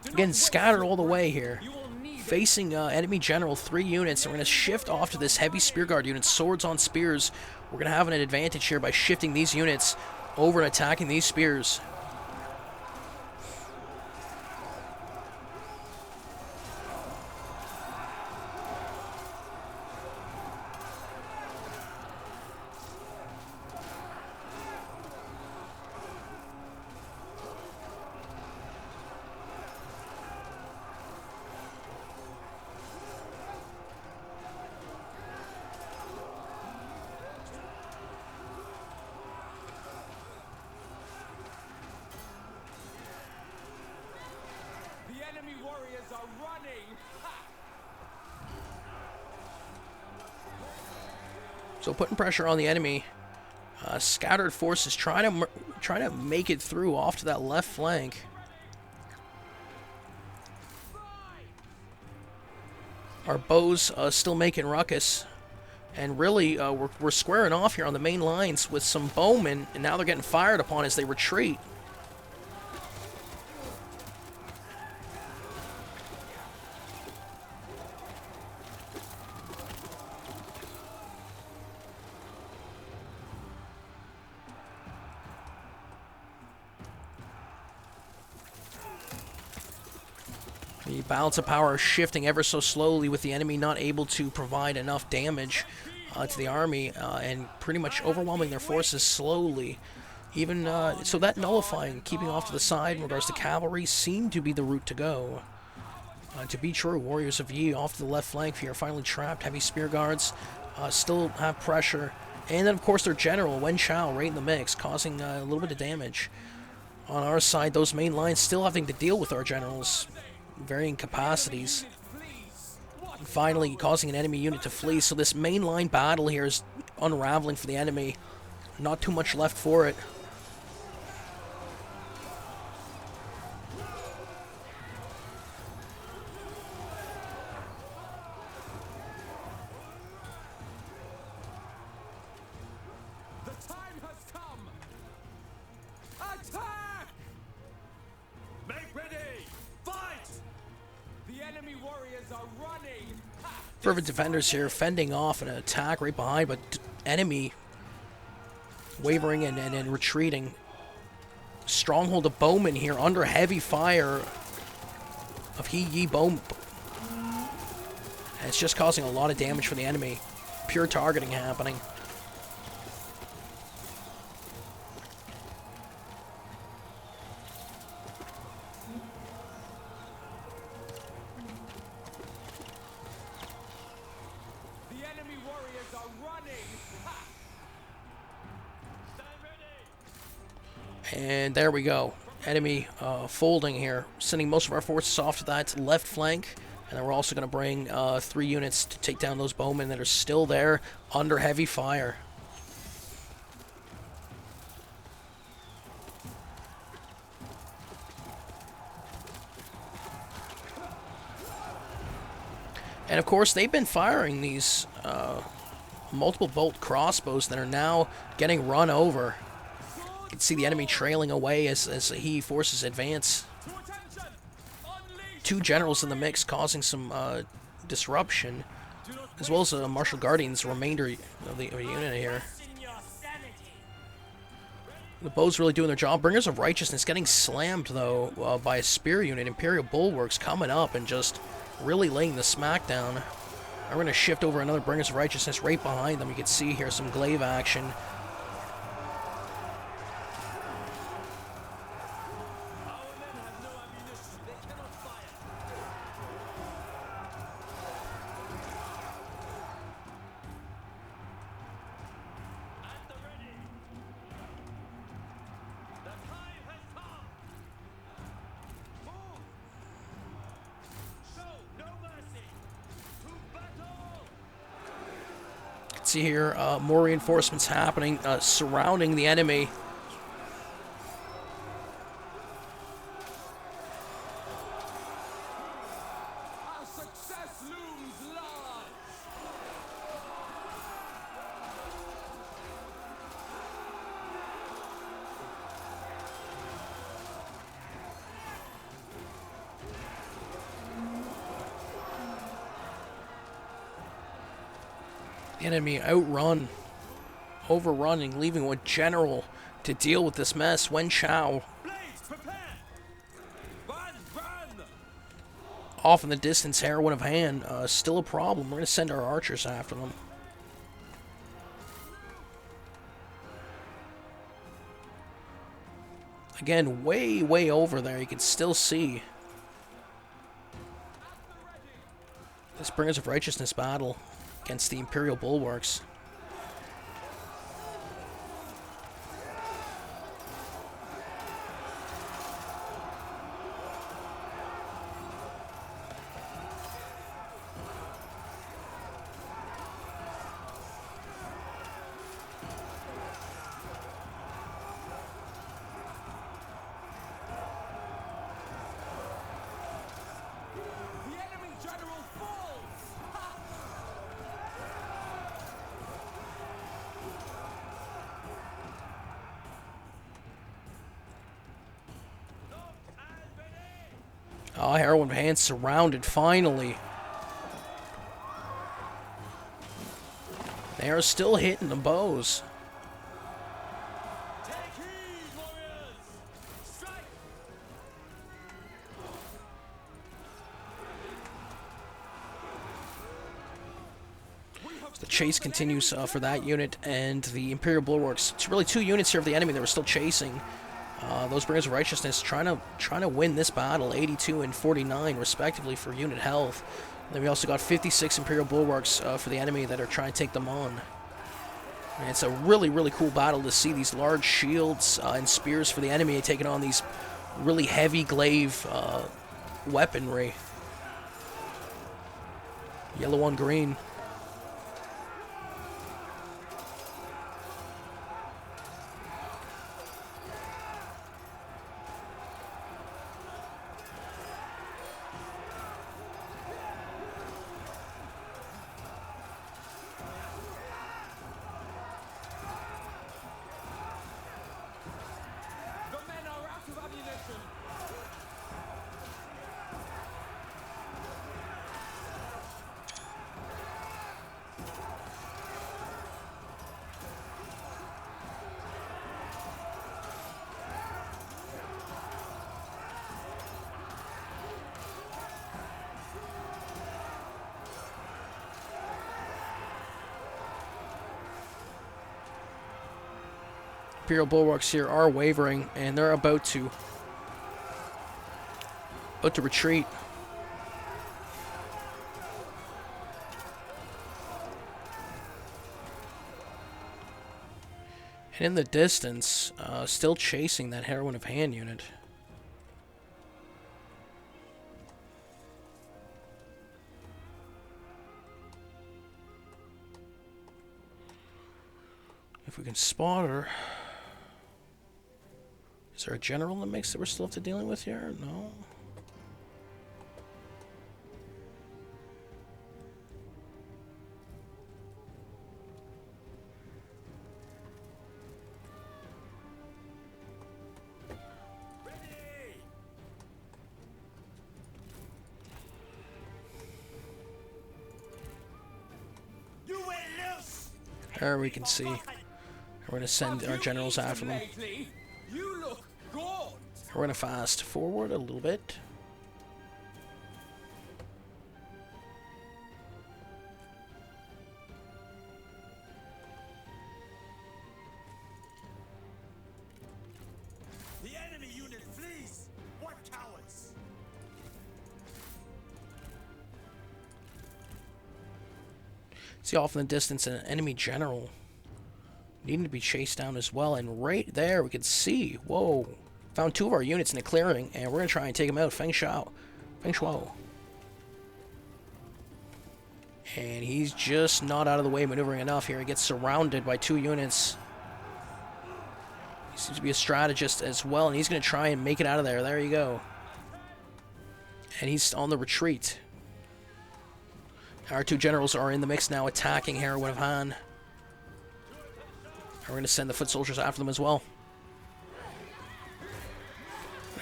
Again, scattered all the way here. Facing enemy general, 3 units. And we're going to shift off to this heavy spear guard unit. Swords on spears. We're going to have an advantage here by shifting these units over and attacking these spears. So putting pressure on the enemy. Scattered forces trying to make it through off to that left flank. Our bows still making ruckus. And really, we're squaring off here on the main lines with some bowmen, and now they're getting fired upon as they retreat. The balance of power is shifting ever so slowly, with the enemy not able to provide enough damage to the army and pretty much overwhelming their forces slowly. Even so, that nullifying, keeping off to the side in regards to cavalry, seemed to be the route to go. To be true, Warriors of Yi off to the left flank here, finally trapped. Heavy spear guards still have pressure. And then, of course, their general, Wen Chao, right in the mix, causing a little bit of damage. On our side, those main lines still having to deal with our generals. Varying capacities. And finally causing an enemy unit to flee. So this mainline battle here is unraveling for the enemy. Not too much left for it. The time has come. Attack! Make ready. Fight! The enemy warriors are running. Fervent defenders here fending off an attack right behind, but enemy wavering and retreating. Stronghold of bowmen here under heavy fire of Yi bowmen. And it's just causing a lot of damage for the enemy. Pure targeting happening. And there we go. Enemy folding here, sending most of our forces off to that left flank. And then we're also going to bring 3 units to take down those bowmen that are still there under heavy fire. And of course, they've been firing these multiple bolt crossbows that are now getting run over. You can see the enemy trailing away as he forces advance. 2 generals in the mix causing some disruption, as well as Martial Guardians, the remainder of the unit here. The bows really doing their job. Bringers of Righteousness getting slammed, though, by a spear unit. Imperial Bulwarks coming up and just really laying the smackdown. I'm going to shift over another Bringers of Righteousness right behind them. You can see here some glaive action. See here, more reinforcements happening, surrounding the enemy. Our success looms large. The enemy outrun, overrunning, leaving one general to deal with this mess. Wen Chao. Blades, prepare! Run, run! Off in the distance, Heroine of Han. Still a problem. We're going to send our archers after them. Again, way, way over there. You can still see this Bringers of Righteousness battle against the Imperial Bulwarks. The enemy general falls! Ha! Oh, Heroine of Han surrounded, finally. They are still hitting the bows. Take heed, warriors! Strike! The chase continues for that unit and the Imperial Bulwarks. It's really two units here of the enemy that were still chasing. Those Bringers of Righteousness trying to win this battle, 82 and 49 respectively for unit health. Then we also got 56 Imperial Bulwarks for the enemy that are trying to take them on. And it's a really, really cool battle to see these large shields and spears for the enemy taking on these really heavy glaive weaponry. Yellow on green. The men are out of ammunition! Imperial Bulwarks here are wavering, and they're about to retreat. And in the distance, still chasing that Heroine of Han unit. If we can spot her. Is there a general in the mix that we're still have to dealing with here? No. Ready! You will lose! There we can see. We're going to send our generals after them. Lately, you look gaunt! We're going to fast forward a little bit. The enemy unit flees! What cowards! See off in the distance an enemy general needing to be chased down as well. And right there we can see, whoa, found two of our units in a clearing, and we're going to try and take them out. Feng Shuo. And he's just not out of the way maneuvering enough here. He gets surrounded by two units. He seems to be a strategist as well, and he's going to try and make it out of there. There you go. And he's on the retreat. Our two generals are in the mix now, attacking Heroine of Han. We're going to send the foot soldiers after them as well.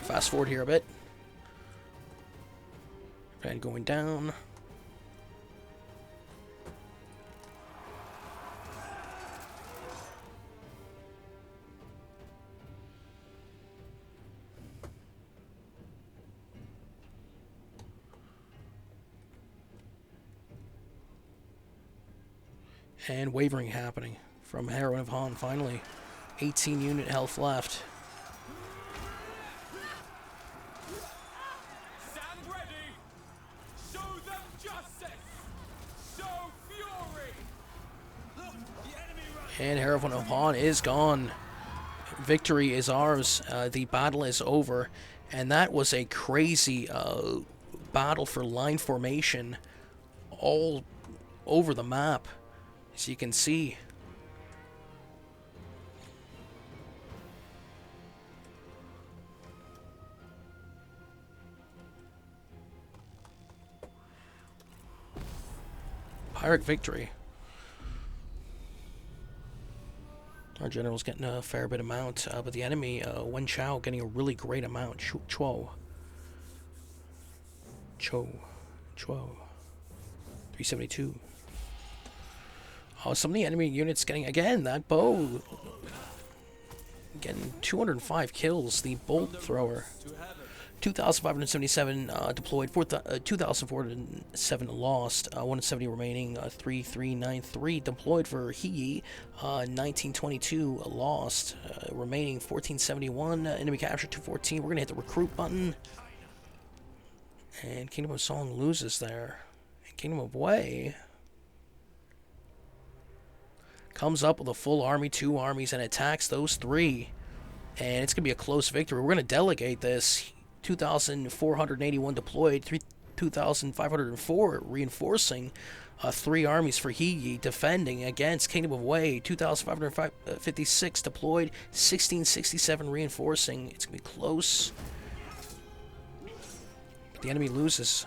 Fast forward here a bit. And going down. And wavering happening from Heroine of Han, finally. 18 unit health left. Stand ready! Show them justice! Show fury! Look, the enemy runs! And Heroine of Han is gone. Victory is ours. The battle is over. And that was a crazy battle for line formation all over the map, as you can see. Pyrrhic victory. Our general's getting a fair bit amount, but the enemy, Wen Chao, getting a really great amount. Chuo. 372. Oh, some of the enemy units getting, again, that bow. Getting 205 kills. The bolt thrower. 2,577 deployed, 2,407 lost, 170 remaining, 3,393 deployed for He, 1922 lost, remaining 1,471, enemy capture 214. We're going to hit the recruit button. And Kingdom of Song loses there. And Kingdom of Wei comes up with a full army, 2 armies, and attacks those 3. And it's going to be a close victory. We're going to delegate this. 2,481 deployed, 2,504 reinforcing, 3 armies for He defending against Kingdom of Wei, 2,556 deployed, 1,667 reinforcing. It's going to be close. But the enemy loses.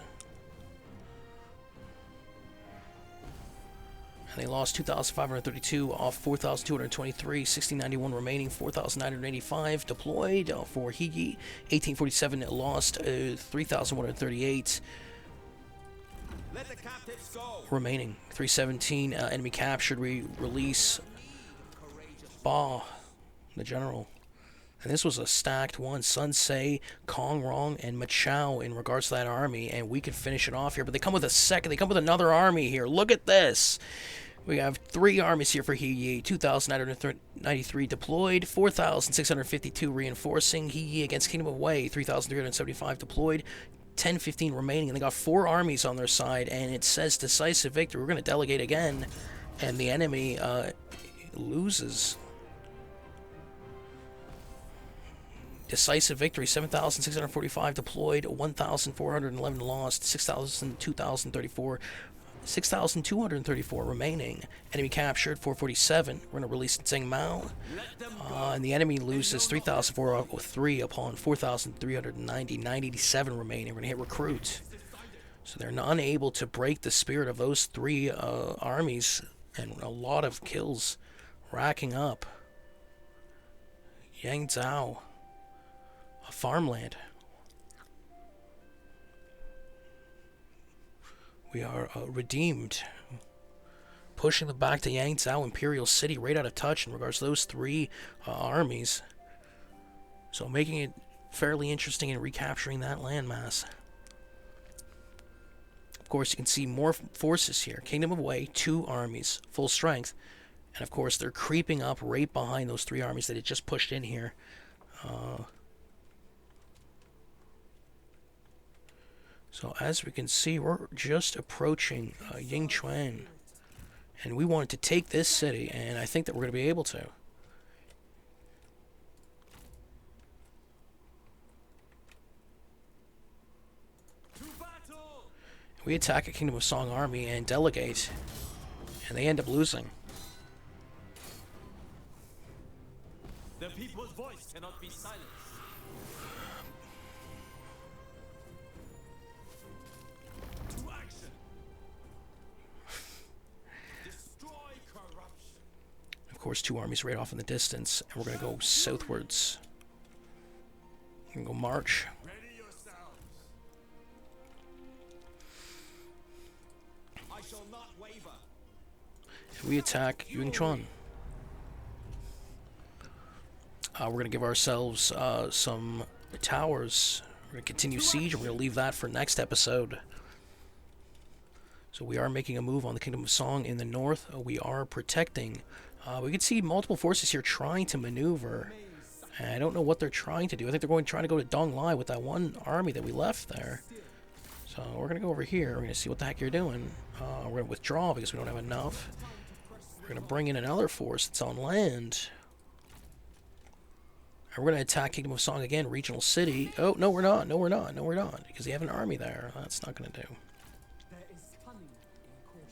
And they lost 2,532 off 4,223, 1,691 remaining, 4,985 deployed for He, 1,847 lost, 3,138 Let the captives go! remaining, 317 enemy captured. We release Ba, the general. And this was a stacked one. Sun Se, Kong Rong, and Machao in regards to that army. And we could finish it off here. But they come with a second. They come with another army here. Look at this. We have 3 armies here for He. 2,993 deployed. 4,652 reinforcing. He against Kingdom of Wei. 3,375 deployed. 1015 remaining. And they got 4 armies on their side. And it says decisive victory. We're going to delegate again. And the enemy loses. Decisive victory, 7,645 deployed, 1,411 lost, 6,234 remaining. Enemy captured, 447. We're going to release Zheng Mao. And the enemy loses 3,403 upon 4,390, 987 remaining. We're going to hit recruit. So they're unable to break the spirit of those 3 armies, and a lot of kills racking up. Yang Zhao. Farmland. We are redeemed. Pushing them back to Yangzhou Imperial City, right out of touch in regards to those 3 armies. So making it fairly interesting in recapturing that landmass. Of course, you can see more forces here. Kingdom of Wei, 2 armies, full strength. And of course, they're creeping up right behind those 3 armies that had just pushed in here. So as we can see, we're just approaching Yingchuan, and we wanted to take this city, and I think that we're going to be able to. We attack a Kingdom of Song army and delegate, and they end up losing. The people's voice cannot be silenced. Of course, 2 armies right off in the distance, and we're going to go southwards. We're going to go march. Ready yourselves. I shall not waver. And we attack Yingchuan. We're going to give ourselves some towers. We're going to continue siege, and we're going to leave that for next episode. So we are making a move on the Kingdom of Song in the north. We are protecting. We can see multiple forces here trying to maneuver. And I don't know what they're trying to do. I think they're trying to go to Dong Lai with that one army that we left there. So we're going to go over here. We're going to see what the heck you're doing. We're going to withdraw because we don't have enough. We're going to bring in another force that's on land. And we're going to attack Kingdom of Song again, regional city. Oh, no, we're not. No, we're not. No, we're not. Because they have an army there. That's not going to do. There is cunning in caution.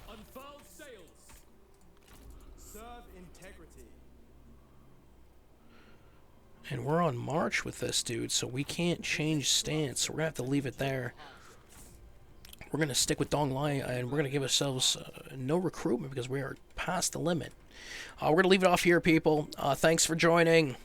Unfurl sails. Serve integrity. And we're on march with this dude, so we can't change stance. So we're going to have to leave it there. We're going to stick with Dong Lai, and we're going to give ourselves no recruitment because we are past the limit. We're going to leave it off here, people. Thanks for joining.